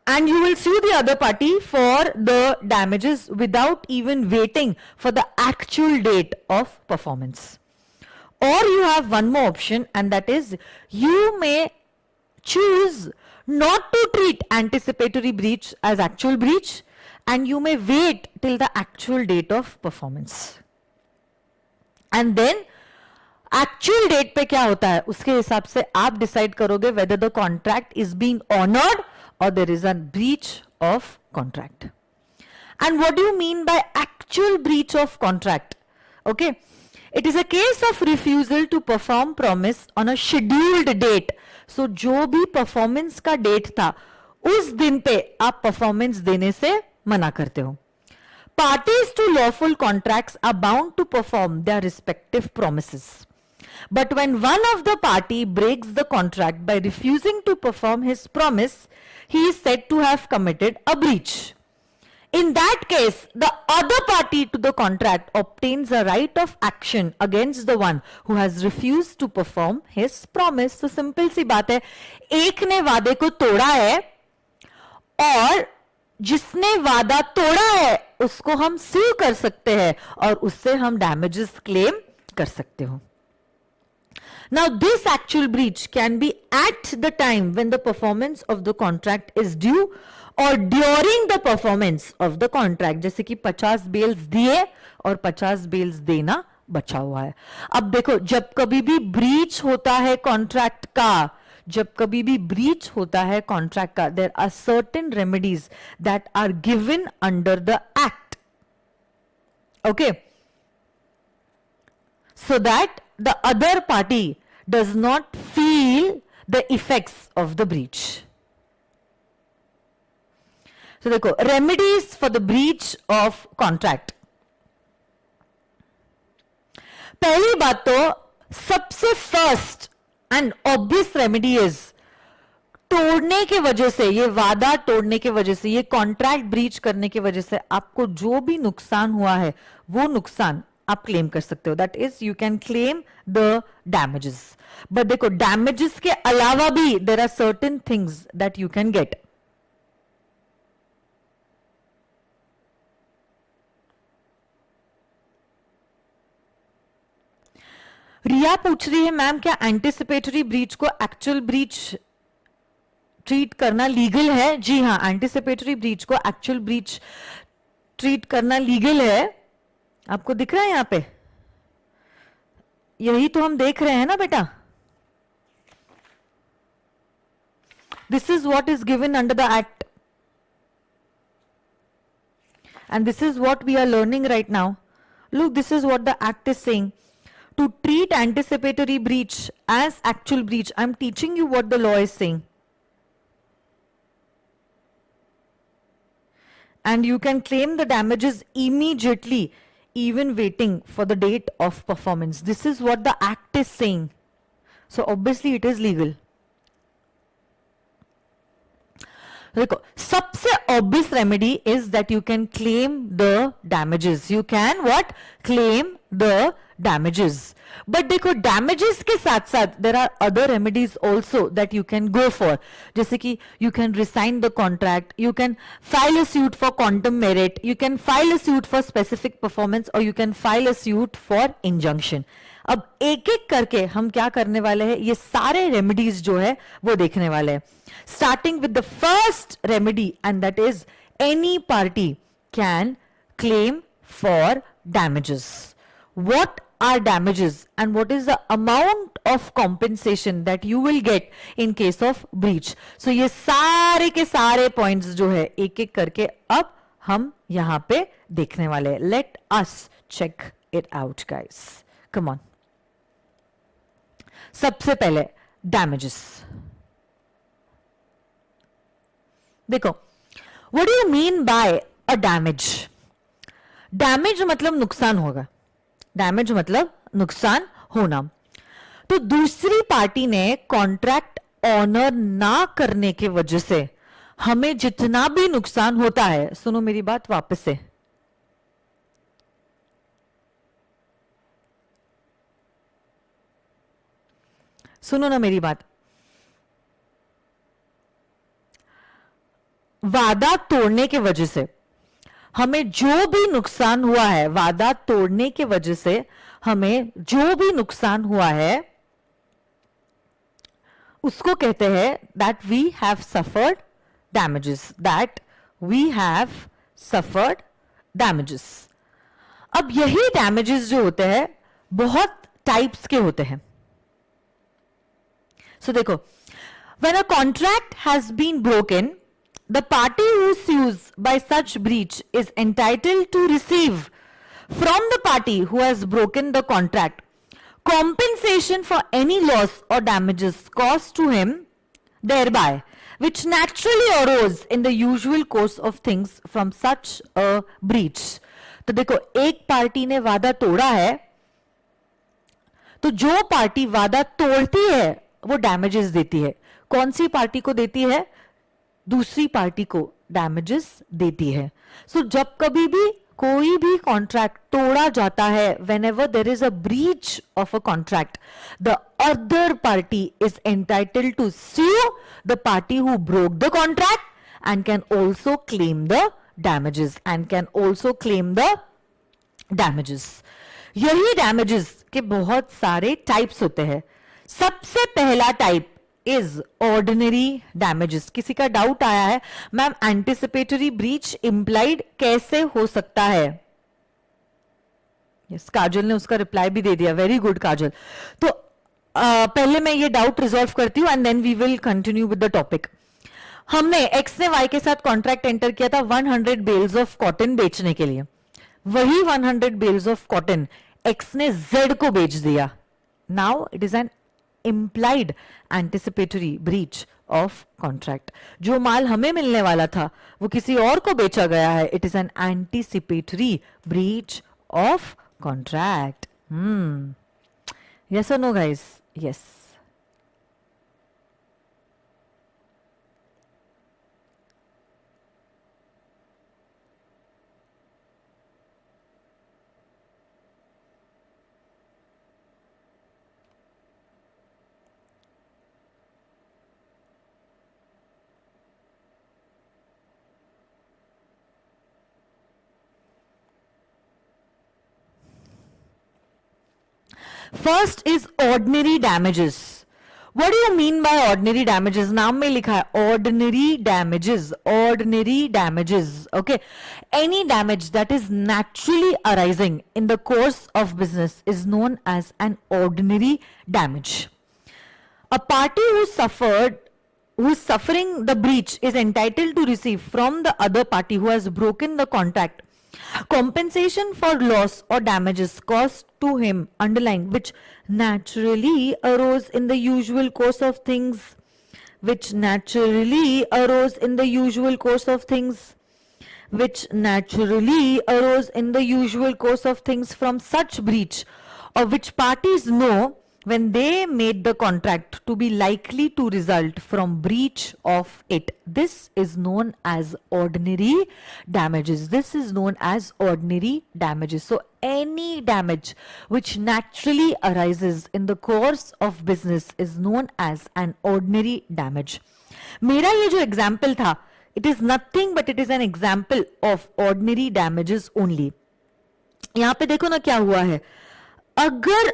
A: and you will sue the other party for the damages without even waiting for the actual date of performance. Or you have one more option, and that is you may choose not to treat anticipatory breach as actual breach and you may wait till the actual date of performance. And then actual date पे क्या होता है उसके हिसाब से आप decide करोगे whether the contract is being honored or there is a breach of contract. And what do you mean by actual breach of contract? Okay. It is a case of refusal to perform promise on a scheduled date. So जो भी performance का date था उस दिन पे आप performance देने से मना करते हो. parties to lawful contracts are bound to perform their respective promises. But when one of the party breaks the contract by refusing to perform his promise, he is said to have committed a breach. In that case, the other party to the contract obtains a right of action against the one who has refused to perform his promise. So simple सी बात है, एक ने वादे को तोड़ा है और जिसने वादा तोड़ा है उसको हम sue कर सकते हैं और उससे हम damages claim कर सकते हो. Now, this actual breach can be at the time when the performance of the contract is due or during the performance of the contract. जैसे कि 50 बेल्स दिए और 50 बेल्स देना बचा हुआ है. अब देखो, जब कभी भी ब्रीच होता है कॉन्ट्रैक्ट का, जब कभी भी ब्रीच होता है कॉन्ट्रैक्ट का, there are certain remedies that are given under the act. Okay, so that the other party does not feel the effects of the breach. So देखो, remedies for the breach of contract. पहली बात तो सबसे first and obvious remedy is, तोड़ने के वजह से, ये वादा तोड़ने के वजह से, ये कॉन्ट्रैक्ट ब्रीच करने की वजह से आपको जो भी नुकसान हुआ है वो नुकसान आप क्लेम कर सकते हो. That is you can claim the damages. But देखो, डैमेजेस के अलावा भी there are certain things that you can get. Riya पूछ रही है, मैम क्या एंटिसिपेटरी ब्रीच को एक्चुअल ब्रीच ट्रीट करना लीगल है? जी हाँ, एंटिसिपेटरी ब्रीच को एक्चुअल ब्रीच ट्रीट करना लीगल है. आपको दिख रहा है यहां पे, यही तो हम देख रहे हैं ना बेटा. This is what is given under the act and this is what we are learning right now. Look, this is what the act is saying. To treat anticipatory breach as actual breach, I'm teaching you what the law is saying. And you can claim the damages immediately, even waiting for the date of performance. This is what the act is saying. So obviously it is legal. देखो, सबसे obvious remedy is that you can claim the damages. You can what? Claim the damages. But देखो, damages के साथ साथ there are other remedies also that you can go for. जैसे कि you can resign the contract, you can file a suit for quantum merit, you can file a suit for specific performance, और you can file a suit for injunction. अब एक एक करके हम क्या करने वाले हैं, ये सारे रेमेडीज जो है वो देखने वाले हैं. Starting with the first remedy, and that is any party can claim for damages. What are damages and what is the amount of compensation that you will get in case of breach? So ये सारे के सारे points जो है एक एक करके अब हम यहां पे देखने वाले हैं. Let us check it out, guys. Come on. सबसे पहले damages. देखो, what do you mean by a damage? Damage मतलब नुकसान होगा. डैमेज मतलब नुकसान होना. तो दूसरी पार्टी ने कॉन्ट्रैक्ट ऑनर ना करने की वजह से हमें जितना भी नुकसान होता है, सुनो मेरी बात वापस से, सुनो ना मेरी बात. वादा तोड़ने के वजह से हमें जो भी नुकसान हुआ है, वादा तोड़ने के वजह से हमें जो भी नुकसान हुआ है उसको कहते हैं that we have suffered damages. That we have suffered damages. अब यही डैमेजेस जो होते हैं बहुत टाइप्स के होते हैं. सो देखो, when a contract has been broken, the party who sues by such breach is entitled to receive from the party who has broken the contract compensation for any loss or damages caused to him thereby, which naturally arose in the usual course of things from such a breach. तो देखो, एक party ने वादा तोड़ा है, तो जो party वादा तोड़ती है वो डैमेजेस देती है. कौन सी पार्टी को देती है? दूसरी पार्टी को डैमेजेस देती है. सो जब कभी भी कोई भी कॉन्ट्रैक्ट तोड़ा जाता है, whenever there is a breach of a contract, the other party is entitled to sue the party who broke the contract and can also claim the damages यही damages के बहुत सारे टाइप्स होते हैं. सबसे पहला टाइप इज ऑर्डिनरी डैमेजेस. किसी का डाउट आया है, मैम एंटिसिपेटरी ब्रीच इंप्लाइड कैसे हो सकता है? यस, काजल ने उसका रिप्लाई भी दे दिया. Very good Kajal. तो पहले मैं ये डाउट रिजॉल्व करती हूं and then we will continue with the topic. हमने एक्स ने वाई के साथ कॉन्ट्रैक्ट एंटर किया था 100 बेल्स ऑफ कॉटन बेचने के लिए. वही 100 बेल्स ऑफ कॉटन एक्स ने जेड को बेच दिया. Now it is an implied anticipatory breach of contract. जो माल हमें मिलने वाला था वो किसी और को बेचा गया है. It is an anticipatory breach of contract. Yes or no, guys? Yes. First is ordinary damages. What do you mean by ordinary damages? नाम में लिखा है ordinary damages. Okay. Any damage that is naturally arising in the course of business is known as an ordinary damage. A party who is suffering the breach is entitled to receive from the other party who has broken the contract compensation for loss or damages caused to him underlying which naturally arose in the usual course of things which naturally arose in the usual course of things from such breach of which parties know when they made the contract to be likely to result from breach of it. This is known as ordinary damages. So any damage which naturally arises in the course of business is known as an ordinary damage. मेरा ये जो example था, it is nothing but it is an example of ordinary damages only. यहाँ पे देखो ना क्या हुआ है. अगर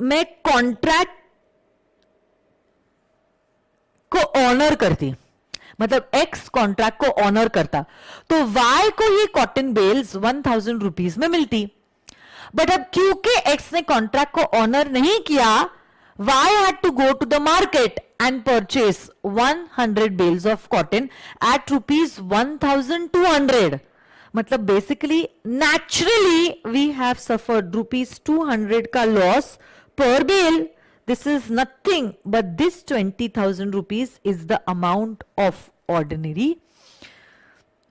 A: मैं कॉन्ट्रैक्ट को ऑनर करती, मतलब एक्स कॉन्ट्रैक्ट को ऑनर करता, तो वाई को ये कॉटन बेल्स 1000 रुपीज में मिलती. बट अब क्योंकि एक्स ने कॉन्ट्रैक्ट को ऑनर नहीं किया, Y had to go to the market and purchase 100 bales of cotton at rupees 1200. मतलब basically naturally we have suffered rupees 200 का loss per bale. This is nothing but this 20,000 rupees is the amount of ordinary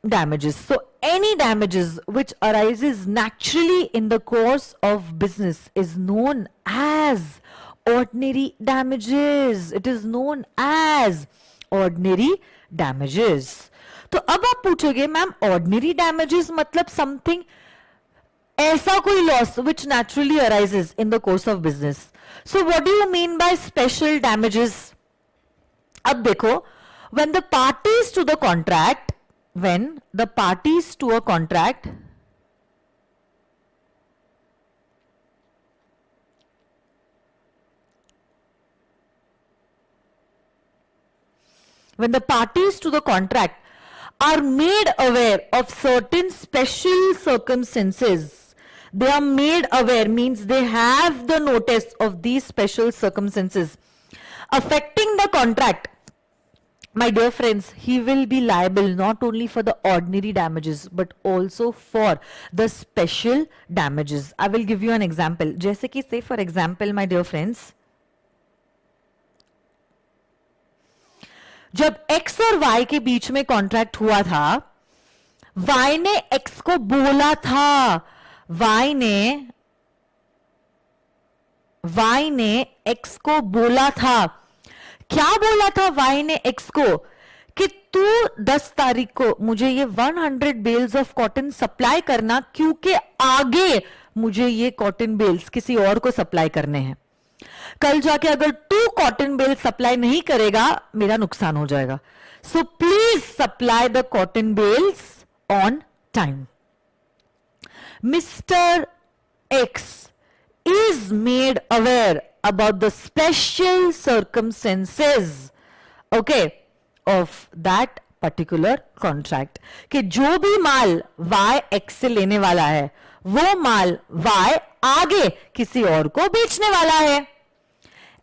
A: damages. So any damages which arises naturally in the course of business is known as ordinary damages. It is known as ordinary damages. तो अब आप पूछोगे ma'am ordinary damages मतलब something, ऐसा कोई loss which naturally arises in the course of business. So what do you mean by special damages? अब देखो, when the parties to the contract are made aware of certain special circumstances. They are made aware means they have the notice of these special circumstances affecting the contract. My dear friends, he will be liable not only for the ordinary damages but also for the special damages. I will give you an example. जैसे कि say for example, my dear friends, जब x और y के बीच में contract हुआ था, y ने x को बोला था, y ने x को बोला था, क्या बोला था y ने x को, कि तू 10 तारीख को मुझे ये 100 बेल्स ऑफ कॉटन सप्लाई करना, क्योंकि आगे मुझे ये कॉटन बेल्स किसी और को सप्लाई करने हैं। कल जाके अगर तू कॉटन बेल सप्लाई नहीं करेगा, मेरा नुकसान हो जाएगा। So please supply the cotton bales on time. Mister X is made aware about the special circumstances, okay, of that particular contract, कि जो भी माल Y X से लेने वाला है, वो माल Y आगे किसी और को बेचने वाला है।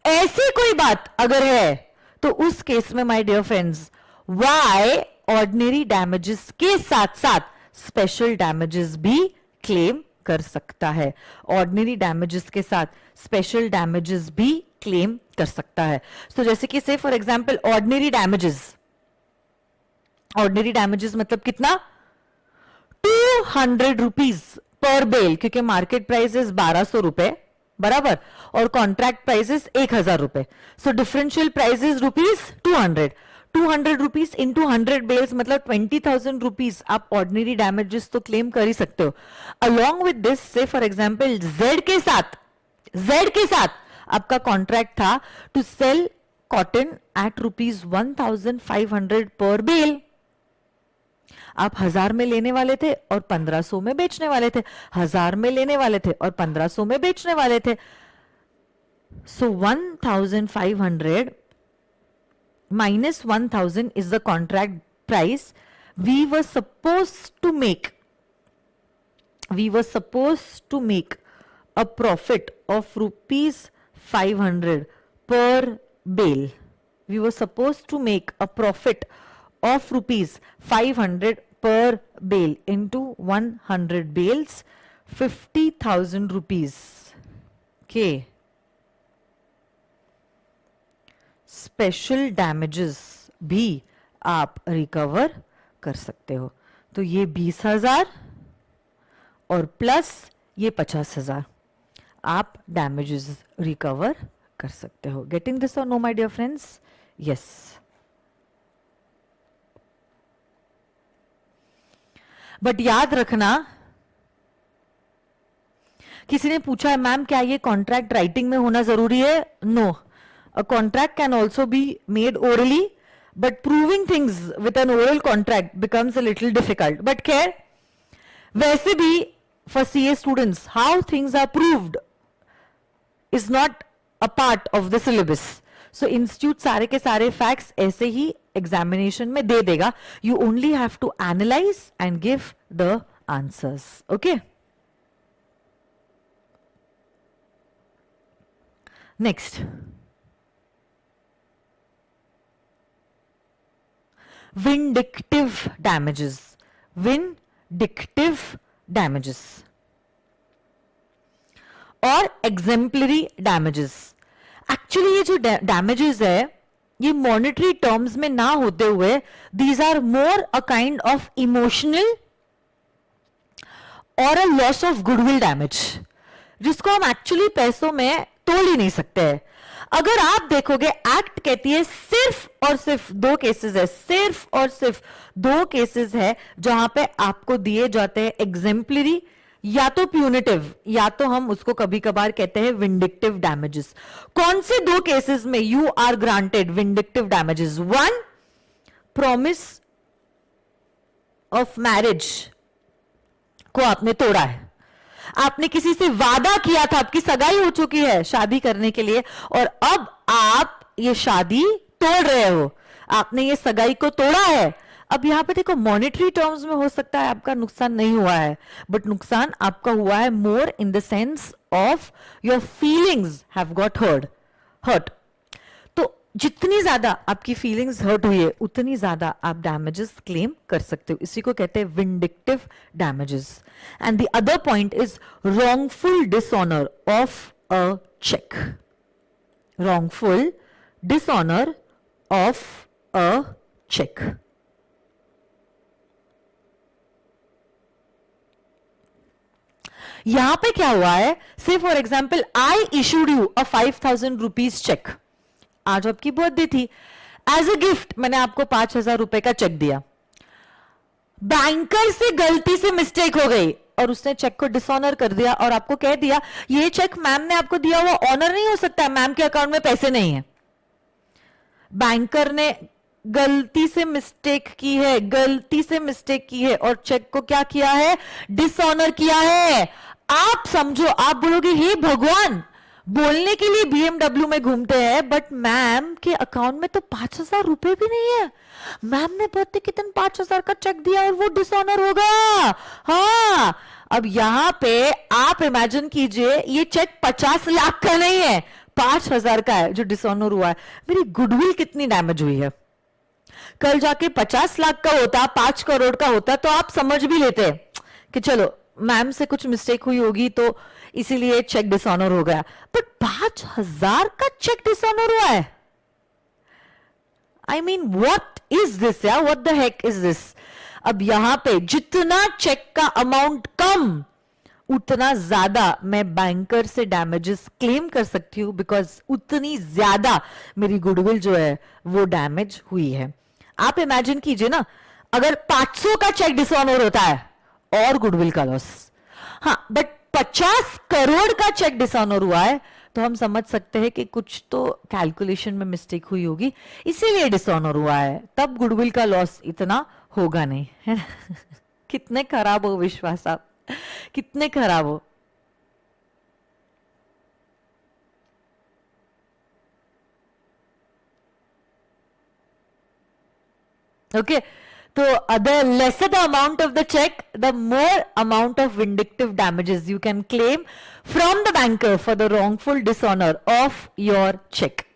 A: ऐसी कोई बात अगर है, तो उस केस में my dear friends, Y ordinary damages के साथ साथ स्पेशल डैमेजेस भी क्लेम कर सकता है। ऑर्डिनरी डैमेजेस के साथ स्पेशल डैमेजेस भी क्लेम कर सकता है। तो जैसे कि से फॉर एग्जांपल ऑर्डिनरी डैमेजेस मतलब कितना, 200 रुपीज पर बेल, क्योंकि मार्केट प्राइस इज 1200 रुपए बराबर, और कॉन्ट्रैक्ट प्राइस इज 1000 रुपए। So differential price is ₹200 rupees into 100 bales मतलब 20,000 रुपीज आप ऑर्डिनरी डैमेजेस तो क्लेम कर ही सकते हो। अलॉन्ग विद दिस, से फॉर एग्जांपल Z के साथ आपका कॉन्ट्रैक्ट था टू सेल कॉटन एट ₹1,500 पर बेल। आप 1000 में लेने वाले थे और 1500 में बेचने वाले थे, 1000 में लेने वाले थे और 1500 में बेचने वाले थे। सो 1500 minus 1000 is the contract price. We were supposed to make a profit of ₹500 per bale. We were supposed to make a profit of ₹500 per bale into 100 bales, 50,000 rupees. Okay. Special damages भी आप recover कर सकते हो। तो ये 20,000 और plus ये 50,000 आप डैमेजेस रिकवर कर सकते हो। गेटिंग दिस और no my dear friends? Yes. But याद रखना, किसी ने पूछा है मैम क्या ये कॉन्ट्रैक्ट राइटिंग में होना जरूरी है? No, a contract can also be made orally, but proving things with an oral contract becomes a little difficult. But care, वैसे भी for CA students, how things are proved is not a part of the syllabus. So institute सारे के सारे facts ऐसे ही examination में दे देगा. You only have to analyze and give the answers. Okay? Next. Vindictive damages और exemplary damages। Actually ये जो damages है, ये मॉनेटरी टर्म्स में ना होते हुए these are more a kind of emotional और a loss of goodwill damage, जिसको हम एक्चुअली पैसों में तोड़ ही नहीं सकते हैं। अगर आप देखोगे, एक्ट कहती है सिर्फ और सिर्फ 2 केसेस है, सिर्फ और सिर्फ 2 केसेस है जहां पे आपको दिए जाते हैं एग्जेम्पलरी या तो प्यूनिटिव, या तो हम उसको कभी कभार कहते हैं विंडिक्टिव डैमेजेस। कौन से 2 केसेस में you are granted vindictive damages? 1, promise of marriage को आपने तोड़ा है, आपने किसी से वादा किया था, आपकी सगाई हो चुकी है शादी करने के लिए, और अब आप ये शादी तोड़ रहे हो, आपने ये सगाई को तोड़ा है। अब यहां पे देखो, मॉनेटरी टर्म्स में हो सकता है आपका नुकसान नहीं हुआ है, बट नुकसान आपका हुआ है more in the sense of your feelings have got hurt. तो जितनी ज्यादा आपकी फीलिंग्स हर्ट हुई है, उतनी ज्यादा आप डैमेजेस क्लेम कर सकते हो। इसी को कहते हैं vindictive damages. And the other point is wrongful dishonor of a check। wrongful dishonor of a cheque. यहां पे क्या हुआ है, say for example I issued you a 5,000 rupees cheque. आज आपकी बर्थडे थी, एज अ गिफ्ट मैंने आपको 5,000 रुपए का चेक दिया. बैंकर से गलती से मिस्टेक हो गई और उसने चेक को डिसऑनर कर दिया और आपको कह दिया ये चेक मैम ने आपको दिया हुआ ऑनर नहीं हो सकता है, मैम के अकाउंट में पैसे नहीं है. बैंकर ने गलती से मिस्टेक की है, गलती से मिस्टेक की है और चेक को क्या किया है, डिसऑनर किया है. आप समझो, आप बोलोगे हे भगवान, बोलने के लिए बीएमडब्ल्यू में घूमते हैं बट मैम के अकाउंट में तो 5,000 रुपए भी नहीं है. मैम ने बर्थडे के दिन 5,000 का चेक दिया और वो डिसऑनर हो गया. हाँ, अब यहां पे आप इमेजिन कीजिए ये चेक 50 लाख का नहीं है, 5,000 का है जो डिसऑनर हुआ है. मेरी गुडविल कितनी डैमेज हुई है. कल जाके 50 लाख का होता, 5 करोड़ का होता तो आप समझ भी लेते कि चलो मैम से कुछ मिस्टेक हुई होगी तो इसीलिए चेक डिसऑनर हो गया. बट 5,000 का चेक डिसऑनर हुआ है. I mean what is this या what the heck is this. अब यहां पे जितना चेक का अमाउंट कम उतना ज्यादा मैं बैंकर से डैमेजेस क्लेम कर सकती हूं, बिकॉज उतनी ज्यादा मेरी गुडविल जो है वो डैमेज हुई है. आप इमेजिन कीजिए ना, अगर 500 का चेक डिसऑनर होता है और गुडविल का लॉस. हाँ, बट 50 करोड़ का चेक डिसऑनर हुआ है तो हम समझ सकते हैं कि कुछ तो कैलकुलेशन में मिस्टेक हुई होगी, इसीलिए डिसऑनर हुआ है. तब गुडविल का लॉस इतना होगा नहीं, है ना. कितने खराब हो विश्वास आप, कितने खराब हो. ओके, तो the lesser the amount of the check, the more amount of vindictive damages you can claim from the banker for the wrongful dishonor of your check.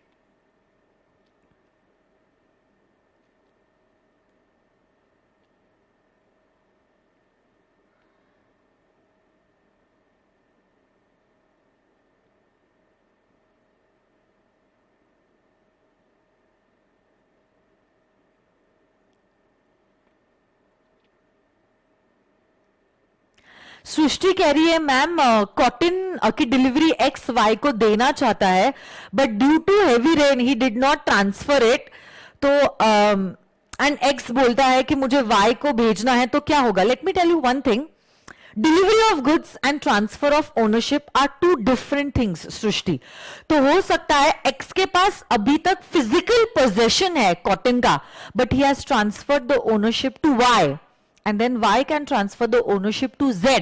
A: सृष्टि कह रही है मैम कॉटन की डिलीवरी एक्स वाई को देना चाहता है but due to heavy rain he did not transfer it. तो and X बोलता है कि मुझे वाई को भेजना है तो क्या होगा. Let me tell you one thing, delivery of goods and transfer of ownership are two different things. Srishti, तो हो सकता है एक्स के पास अभी तक फिजिकल पोजेशन है कॉटन का but he has transferred the ownership to Y and then Y can transfer the ownership to Z.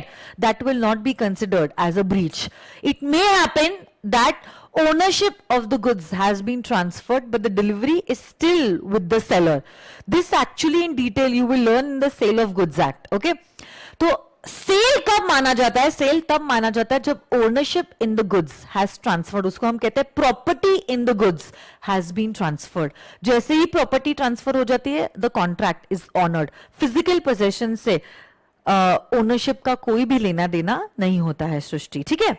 A: That will not be considered as a breach. It may happen that ownership of the goods has been transferred but the delivery is still with the seller. This actually in detail you will learn in the Sale of Goods Act. Okay, तो cell कब माना जाता है, cell तब माना जाता है जब ownership in the goods has transferred, उसको हम कहते हैं property in the goods has been transferred. जैसे ही प्रॉपर्टी ट्रांसफर हो जाती है the contract is honoured. Physical possession से ओनरशिप का कोई भी लेना देना नहीं होता है. सृष्टि, ठीक है.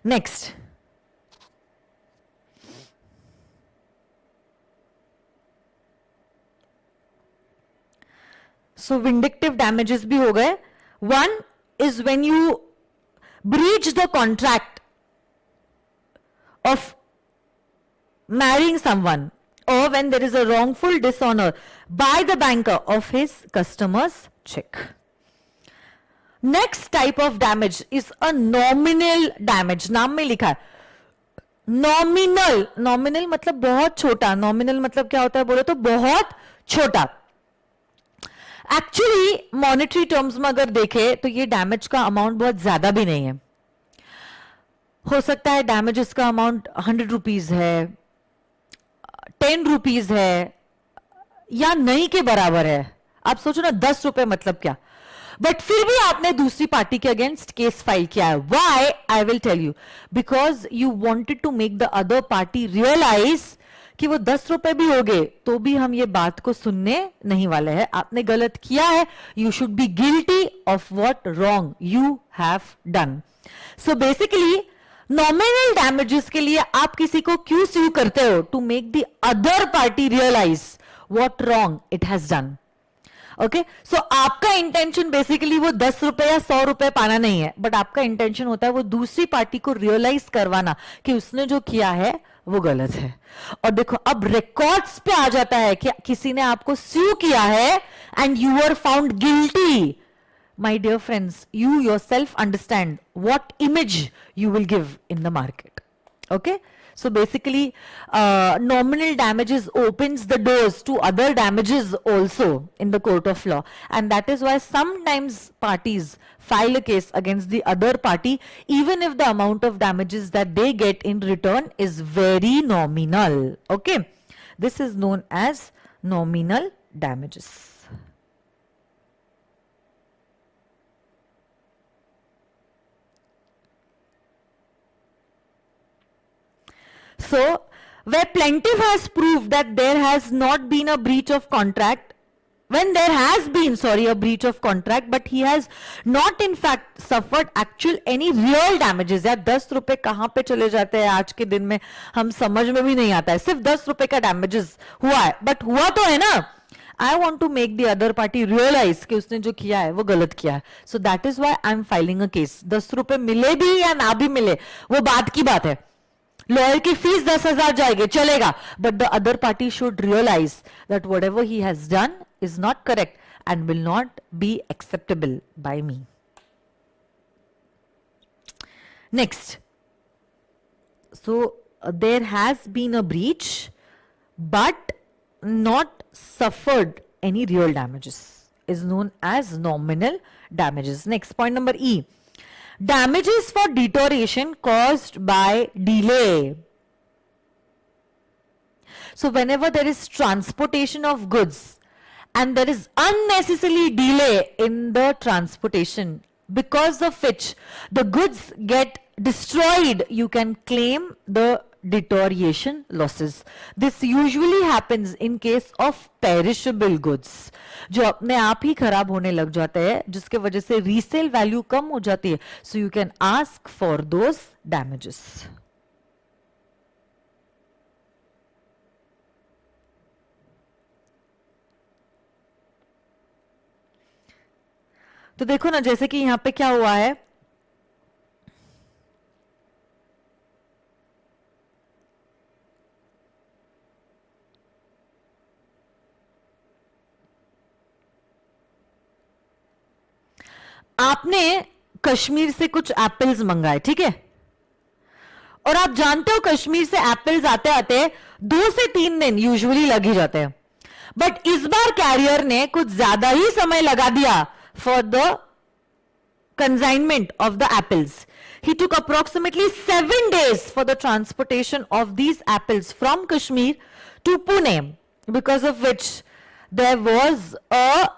A: नेक्स्ट, सो विंडिक्टिव डैमेजेस भी हो गए. One is when you breach the contract of marrying someone or when there is a wrongful dishonor by the banker of his customer's check. Next type of damage is a nominal damage. नाम में लिखा है nominal. nominal मतलब बहुत छोटा. nominal मतलब क्या होता है बोले तो बहुत छोटा. एक्चुअली मॉनेटरी टर्म्स में अगर देखें तो ये डैमेज का अमाउंट बहुत ज्यादा भी नहीं है. हो सकता है डैमेजेस का अमाउंट 100 रुपीज है, 10 रुपीज है या नहीं के बराबर है. आप सोचो ना 10 रुपए मतलब क्या, बट फिर भी आपने दूसरी पार्टी के अगेंस्ट केस फाइल किया है. Why? I will tell you. Because you wanted to make the other party realise कि वो 10 रुपए भी हो गए तो भी हम ये बात को सुनने नहीं वाले हैं. आपने गलत किया है. You should be guilty of what wrong you have done. So basically nominal damages के लिए आप किसी को क्यों स्यू करते हो? To make the other party realise what wrong it has done. Okay, so आपका इंटेंशन बेसिकली वो 10 रुपए या 100 रुपए पाना नहीं है, बट आपका इंटेंशन होता है वो दूसरी पार्टी को रियलाइज करवाना कि उसने जो किया है वो गलत है. और देखो अब रिकॉर्ड्स पे आ जाता है कि किसी ने आपको स्यू किया है and you are found guilty. My dear friends, you yourself understand what image you will give in the market. Okay, so basically nominal damages opens the doors to other damages also in the court of law, and that is why sometimes parties file a case against the other party even if the amount of damages that they get in return is very nominal. Okay, this is known as nominal damages. So, where plaintiff has proved that there has not been a breach of contract, when there has been, a breach of contract, but he has not in fact suffered actual any real damages. यार 10 रुपए कहाँ पे चले जाते हैं आज के दिन में, हम समझ में भी नहीं आता है. सिर्फ 10 रुपए का डैमेजेस हुआ है, बट हुआ तो है ना. I want to make the other party realize कि उसने जो किया है वो गलत किया है. So that is why I am filing a case. 10 रुपए मिले भी या ना भी मिले वो बात की बात है. लॉयर की फीस 10,000 जाएगी, चलेगा, but the other party should realise that whatever he has done is not correct and will not be acceptable by me. Next, so there has been a breach but not suffered any real damages is known as nominal damages. Next point number E, damages for deterioration caused by delay. So whenever there is transportation of goods and there is unnecessary delay in the transportation because of which the goods get destroyed, you can claim the deterioration losses. This usually happens in case of perishable goods, जो अपने आप ही खराब होने लग जाते हैं, जिसके वजह से रीसेल वैल्यू कम हो जाती है. So you can ask for those damages. तो देखो ना, जैसे कि यहां पे क्या हुआ है, आपने कश्मीर से कुछ एप्पल्स मंगाए, ठीक है, और आप जानते हो कश्मीर से एप्पल्स आते आते 2 से 3 दिन यूजुअली लग ही जाते हैं, बट इस बार कैरियर ने कुछ ज्यादा ही समय लगा दिया for the consignment of the apples. He took approximately 7 days for the transportation of these apples from Kashmir to Pune, because of which there was a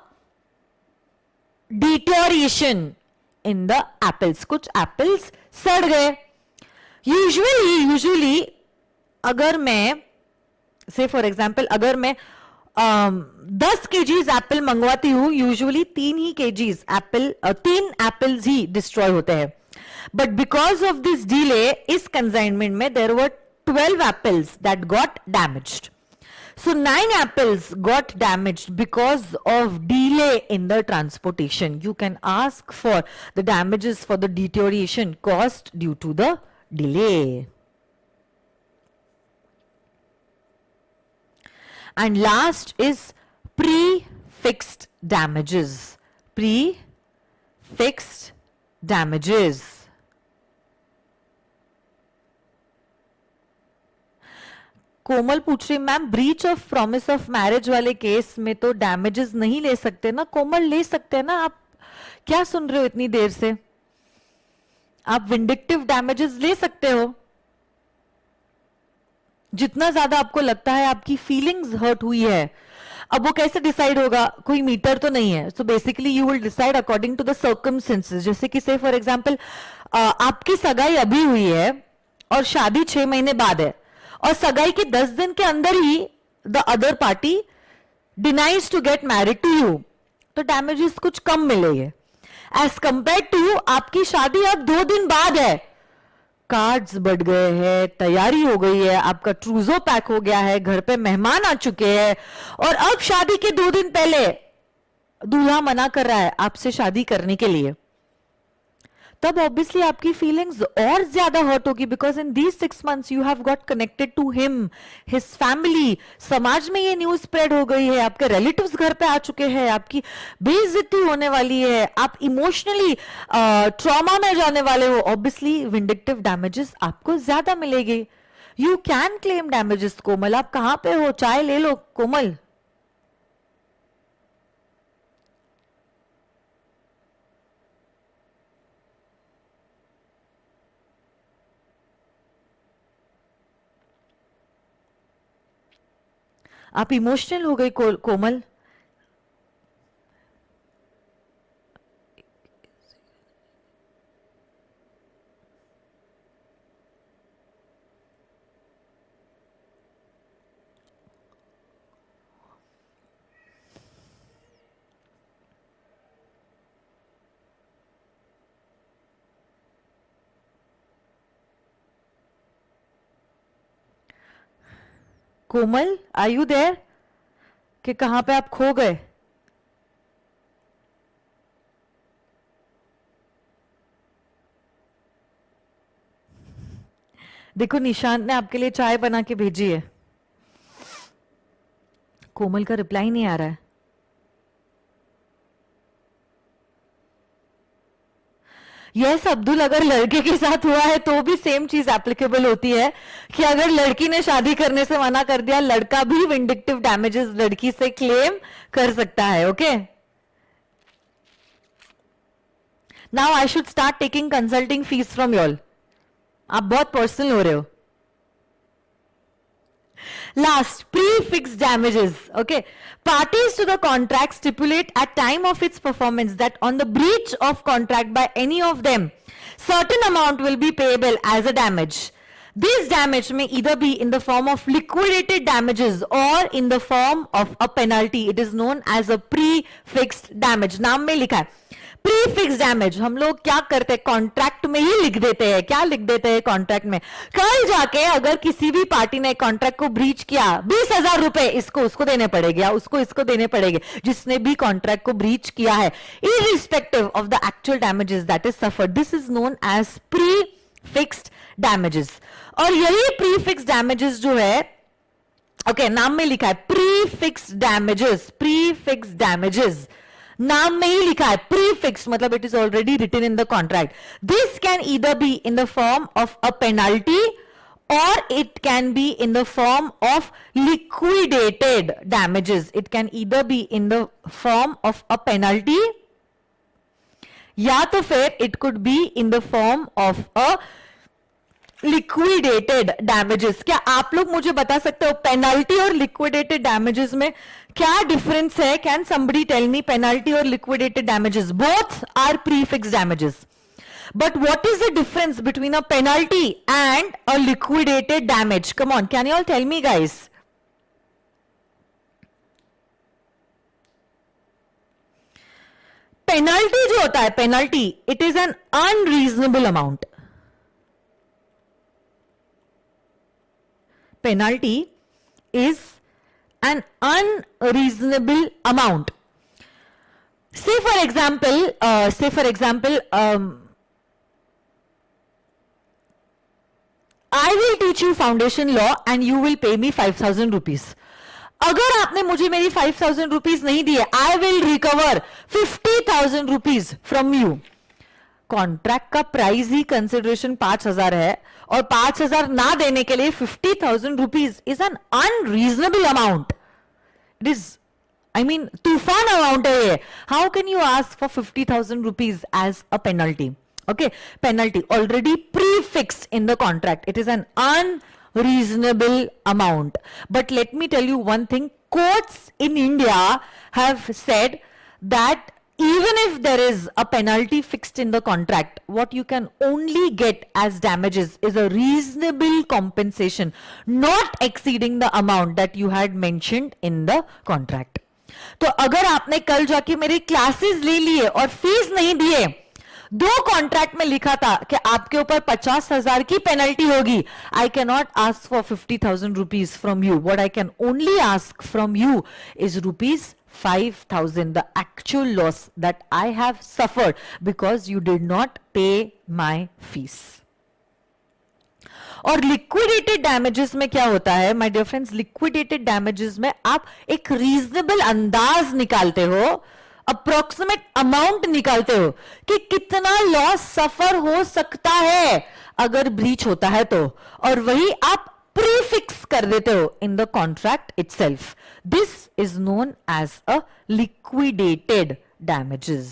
A: deterioration in the apples. कुछ apples सड़ गए. Usually अगर मैं say for example अगर मैं 10 kgs apple मंगवाती हूं, usually 3 ही kgs एप्पल 3 एप्पल्स ही डिस्ट्रॉय होते हैं. But because of this delay इस कंसाइनमेंट में there were 12 apples that got damaged. So 9 apples got damaged because of delay in the transportation. You can ask for the damages for the deterioration caused due to the delay. And last is prefixed damages. Prefixed damages. कोमल पूछ रही, ma'am breach of promise of marriage वाले case में तो damages नहीं ले सकते ना? कोमल ले सकते हैं ना. आप क्या सुन रहे हो इतनी देर से? आप विंडिक्टिव डैमेजेस ले सकते हो. जितना ज्यादा आपको लगता है आपकी फीलिंग्स हर्ट हुई है. अब वो कैसे डिसाइड होगा? कोई मीटर तो नहीं है. So basically you will decide according to the circumstances. जैसे कि से फॉर एग्जांपल आपकी सगाई अभी हुई है और शादी 6 महीने बाद है, और सगाई के 10 दिन के अंदर ही the other party denies to get married to you, तो डैमेजेस कुछ कम मिलेंगे एज कंपेयर टू आपकी शादी अब 2 दिन बाद है, कार्ड्स बढ़ गए हैं, तैयारी हो गई है, आपका ट्रूजो पैक हो गया है, घर पे मेहमान आ चुके हैं, और अब शादी के 2 दिन पहले दूल्हा मना कर रहा है आपसे शादी करने के लिए, तब ऑब्वियसली आपकी फीलिंग्स और ज्यादा हर्ट होगी, because in these 6 months you have got connected to him, his family, समाज में ये न्यूज स्प्रेड हो गई है, आपके रिलेटिव्स घर पे आ चुके हैं, आपकी बेइज्जती होने वाली है, आप इमोशनली ट्रॉमा में जाने वाले हो, ऑब्वियसली विंडिक्टिव डैमेजेस आपको ज्यादा मिलेगी. You can claim damages. Komal आप कहां पे हो? चाय ले लो कोमल. आप इमोशनल हो गई कोमल. कोमल आर यू देयर? कि कहां पे आप खो गए? देखो निशांत ने आपके लिए चाय बना के भेजी है. कोमल का रिप्लाई नहीं आ रहा है. यस अब्दुल, अगर लड़के के साथ हुआ है तो भी सेम चीज एप्लीकेबल होती है कि अगर लड़की ने शादी करने से मना कर दिया, लड़का भी विंडिक्टिव डैमेजेस लड़की से क्लेम कर सकता है. Okay, now I should start taking consulting fees from you all. आप बहुत पर्सनल हो रहे हो. Last, prefix damages. Okay. Parties to the contract stipulate at time of its performance that on the breach of contract by any of them, certain amount will be payable as a damage. This damage may either be in the form of liquidated damages or in the form of a penalty. It is known as a prefixed damage. नाम में लिखा है prefix damage. हम लोग क्या करते हैं, contract में ही लिख देते हैं. क्या लिख देते हैं कॉन्ट्रैक्ट में? कल जाके अगर किसी भी पार्टी ने कॉन्ट्रैक्ट को ब्रीच किया, 20,000 रुपए इसको उसको देने पड़ेगा, उसको इसको देने पड़ेंगे, जिसने भी कॉन्ट्रैक्ट को ब्रीच किया है, irrespective of the actual damages that is suffered. This is known as prefixed damages. और यही प्रीफिक्स डैमेजेस जो है, ओके, नाम में लिखा है प्रीफिक्स डैमेजेस. प्रीफिक्स डैमेजेस नाम में ही लिखा है प्रीफिक्स, मतलब it is already written in the contract. This can either be in the form of a penalty or it can be in the form of liquidated damages. It can either be in the form of a penalty या तो फिर it could be in the form of a liquidated damages. क्या आप लोग मुझे बता सकते हो पेनल्टी और liquidated damages में क्या डिफरेंस है? Can somebody tell me penalty or liquidated damages? Both are prefix damages. But what is the difference between a penalty and a liquidated damage? Come on, can you all tell me, guys? Penalty जो होता है, penalty, it is an unreasonable amount. Penalty is an unreasonable amount. Say for example, I will teach you foundation law and you will pay me 5,000 rupees. अगर आपने मुझे मेरी 5,000 rupees नहीं दिए, I will recover 50,000 rupees from you. Contract का price ही consideration 5,000 है और 5,000 ना देने के लिए 50,000 rupees is an unreasonable amount. It is, I mean, तूफान अमाउंट है ये. How can you ask for 50,000 rupees as a penalty? Okay, penalty already prefixed in the contract. It is an unreasonable amount. But let me tell you one thing. Courts in India have said that even if there is a penalty fixed in the contract, what you can only get as damages is a reasonable compensation not exceeding the amount that you had mentioned in the contract. तो अगर आपने कल जाके मेरे classes ले लिए और fees नहीं दिए, दो कॉन्ट्रैक्ट में लिखा था कि आपके ऊपर 50,000 की पेनल्टी होगी, I can not ask for 50,000 rupees from you. What I can only ask from you is rupees 5,000, the actual loss that I have suffered because you did not pay my fees. और liquidated damages में क्या होता है my dear friends, liquidated damages में आप एक reasonable अंदाज निकालते हो, अप्रोक्सीमेट अमाउंट निकालते हो कि कितना लॉस सफर हो सकता है अगर ब्रीच होता है तो, और वही आप प्रीफिक्स कर देते हो in the contract itself. This is known as a liquidated damages.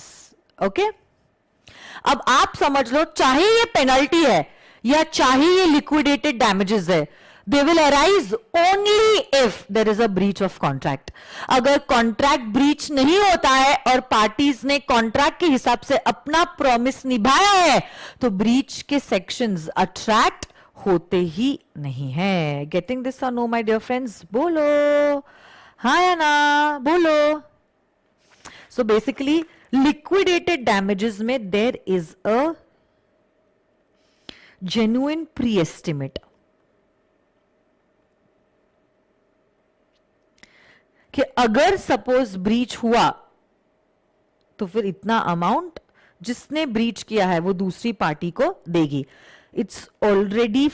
A: Okay, अब आप समझ लो, चाहे ये पेनल्टी है या चाहे ये लिक्विडेटेड डैमेजेस है, they will arise only if there is a breach of contract. अगर कॉन्ट्रैक्ट ब्रीच नहीं होता है और पार्टीज ने कॉन्ट्रैक्ट के हिसाब से अपना प्रॉमिस निभाया है, तो ब्रीच के सेक्शंस अट्रैक्ट होते ही नहीं है. गेटिंग दिस और नो माय डियर फ्रेंड्स? बोलो हाँ या ना, बोलो. सो बेसिकली लिक्विडेटेड डैमेजेस में there is a genuine pre estimate कि अगर सपोज ब्रीच हुआ तो फिर इतना अमाउंट जिसने ब्रीच किया है वो दूसरी पार्टी को देगी. It's already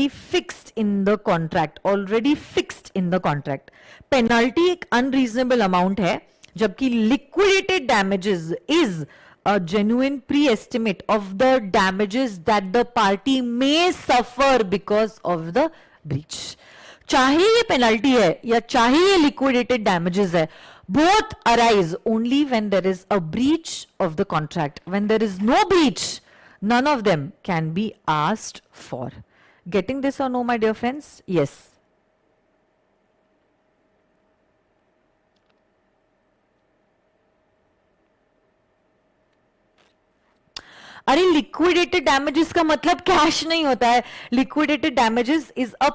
A: fixed in the contract, already fixed in the contract. Penalty एक अनरीजनेबल अमाउंट है, जबकि liquidated damages is a genuine pre-estimate of the damages that the party may suffer because of the breach. चाहे ये penalty है या चाहे ये liquidated damages है, both arise only when there is a breach of the contract. When there is no breach, none of them can be asked for. Getting this or no, my dear friends? Yes. अरे liquidated damages का मतलब cash नहीं होता है. Liquidated damages is a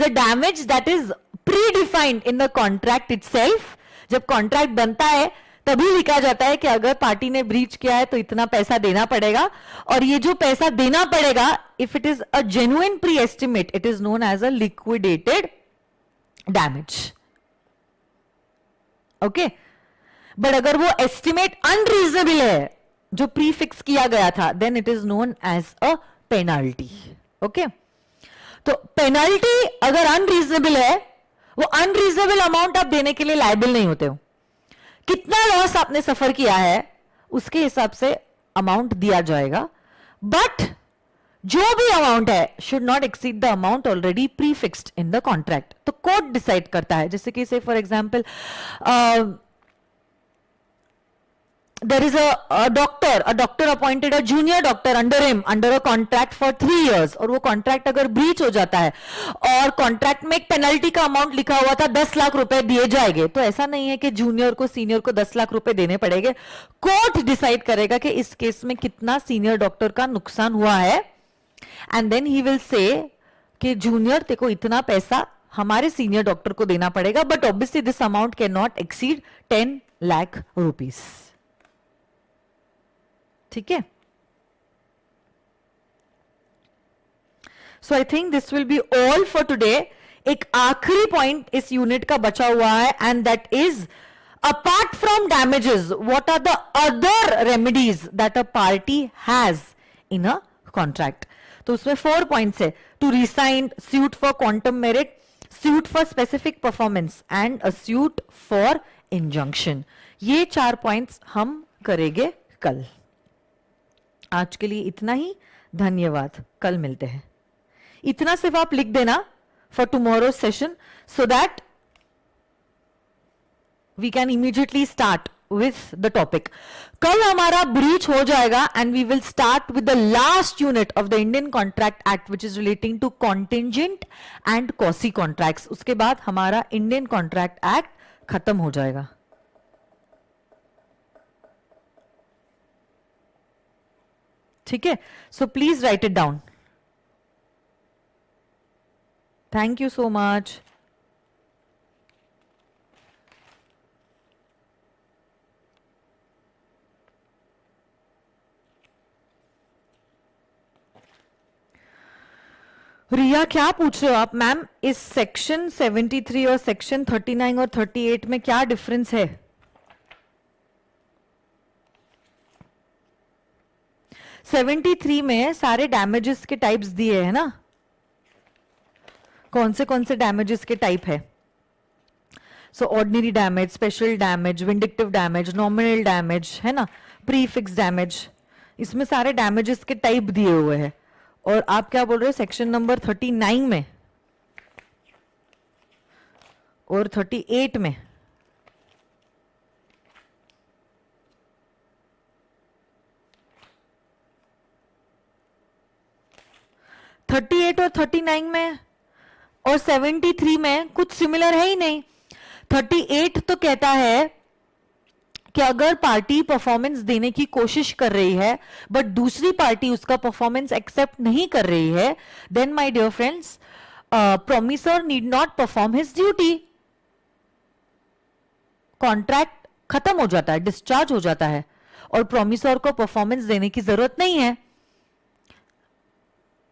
A: damage that is pre defined in the contract itself. जब contract बनता है तभी लिखा जाता है कि अगर पार्टी ने ब्रीच किया है तो इतना पैसा देना पड़ेगा, और ये जो पैसा देना पड़ेगा, if it is a genuine pre estimate, it is known as a liquidated damage. Okay, but अगर वो एस्टिमेट अनरीजनेबल है जो प्रीफिक्स किया गया था, then it is known as a penalty. Okay, तो पेनल्टी अगर अनरीजनेबल है, वो अनरीजनेबल अमाउंट आप देने के लिए लायबल नहीं होते हो. कितना लॉस आपने सफर किया है उसके हिसाब से अमाउंट दिया जाएगा, बट जो भी अमाउंट है should not exceed the amount already prefixed in the contract. तो कोर्ट डिसाइड करता है. जैसे कि से for example there is a doctor appointed a junior doctor under him under a contract for 3 years, और वो कॉन्ट्रैक्ट अगर ब्रीच हो जाता है और कॉन्ट्रैक्ट में एक पेनल्टी का अमाउंट लिखा हुआ था 10 लाख रुपए दिए जाएंगे, तो ऐसा नहीं है कि जूनियर को सीनियर को 10 लाख रुपए देने पड़ेंगे. कोर्ट डिसाइड करेगा कि इस केस में कितना सीनियर डॉक्टर का नुकसान हुआ है, and then he will say कि जूनियर तेको इतना पैसा हमारे सीनियर डॉक्टर को देना पड़ेगा, but obviously this amount cannot exceed 10 lakh rupees. ठीक है. So I think this will be all for today. एक आखिरी पॉइंट इस यूनिट का बचा हुआ है, and that is apart from damages what are the other remedies that a party has in a contract. तो उसमें 4 पॉइंट्स है. To resign, suit for quantum merit, suit for specific performance and a suit for injunction. ये 4 points हम करेंगे कल. आज के लिए इतना ही. धन्यवाद. कल मिलते हैं. इतना सिर्फ आप लिख देना for tomorrow session, so that we can immediately start with the topic. कल हमारा ब्रीच हो जाएगा and we will start with the last unit of the Indian contract act which is relating to contingent and quasi contracts. उसके बाद हमारा Indian contract act खत्म हो जाएगा. ठीक है, so please write it down. Thank you so much. Riya क्या पूछ रहे हो आप मैम? इस सेक्शन 73 और सेक्शन 39 और 38 में क्या डिफरेंस है? सेवेंटी थ्री में सारे डैमेजेस के टाइप्स दिए हैं ना. कौन से डैमेजेस के टाइप है? So ordinary damage, special damage, vindictive damage, nominal damage, है ना, प्रीफिक्स डैमेज. इसमें सारे डैमेजेस के टाइप दिए हुए हैं. और आप क्या बोल रहे हो सेक्शन नंबर 39 में और 38 में? थर्टी एट और 39 में और 73 में कुछ सिमिलर है ही नहीं. 38 तो कहता है कि अगर पार्टी परफॉर्मेंस देने की कोशिश कर रही है बट दूसरी पार्टी उसका परफॉर्मेंस एक्सेप्ट नहीं कर रही है, then my dear friends, promisor need not perform his duty. Contract खत्म हो जाता है, डिस्चार्ज हो जाता है और प्रोमिसर को परफॉर्मेंस देने की जरूरत नहीं है.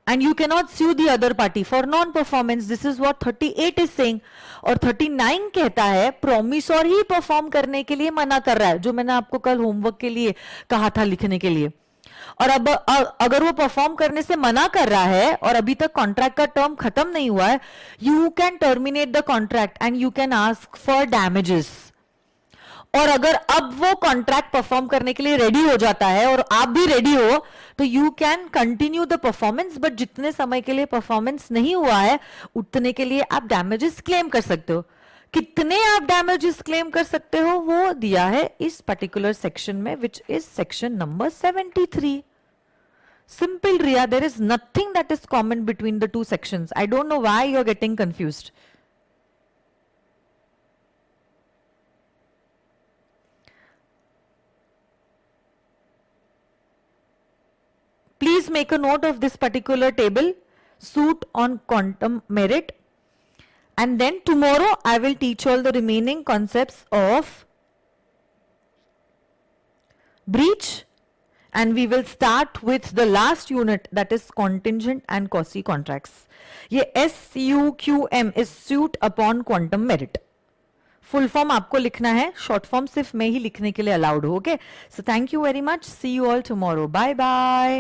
A: And you cannot sue the other party for non-performance. This is what 38 is saying. और 39 कहता है प्रोमिसर ही परफॉर्म करने के लिए मना कर रहा है, जो मैंने आपको कल होमवर्क के लिए कहा था लिखने के लिए. और अब अगर वो परफॉर्म करने से मना कर रहा है और अभी तक कॉन्ट्रैक्ट का टर्म खत्म नहीं हुआ है, you can terminate the contract and you can ask for damages. और अगर अब वो कॉन्ट्रैक्ट परफॉर्म करने के लिए रेडी हो जाता है और आप भी रेडी हो, तो you can continue the performance. But जितने समय के लिए परफॉर्मेंस नहीं हुआ है उतने के लिए आप डैमेजेस क्लेम कर सकते हो. कितने आप डैमेजेस क्लेम कर सकते हो वो दिया है इस पर्टिकुलर सेक्शन में, which is section number 73. Simple Riya, there is nothing that is common between the two sections. I don't know why you are getting confused. Please make a note of this particular table, suit on quantum merit, and then tomorrow I will teach all the remaining concepts of breach, and we will start with the last unit, that is contingent and quasi contracts. ये SUQM is suit upon quantum merit. Full form आपको लिखना है, short form सिर्फ मैं ही लिखने के लिए allowed हूं. Okay, so thank you very much. See you all tomorrow. Bye bye.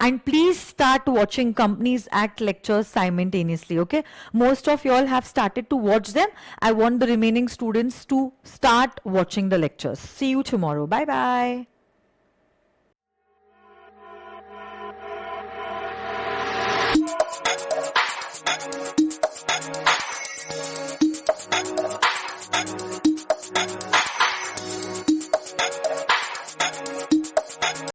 A: And please start watching companies act lectures simultaneously. Okay, most of you all have started to watch them. I want the remaining students to start watching the lectures. See you tomorrow. Bye bye.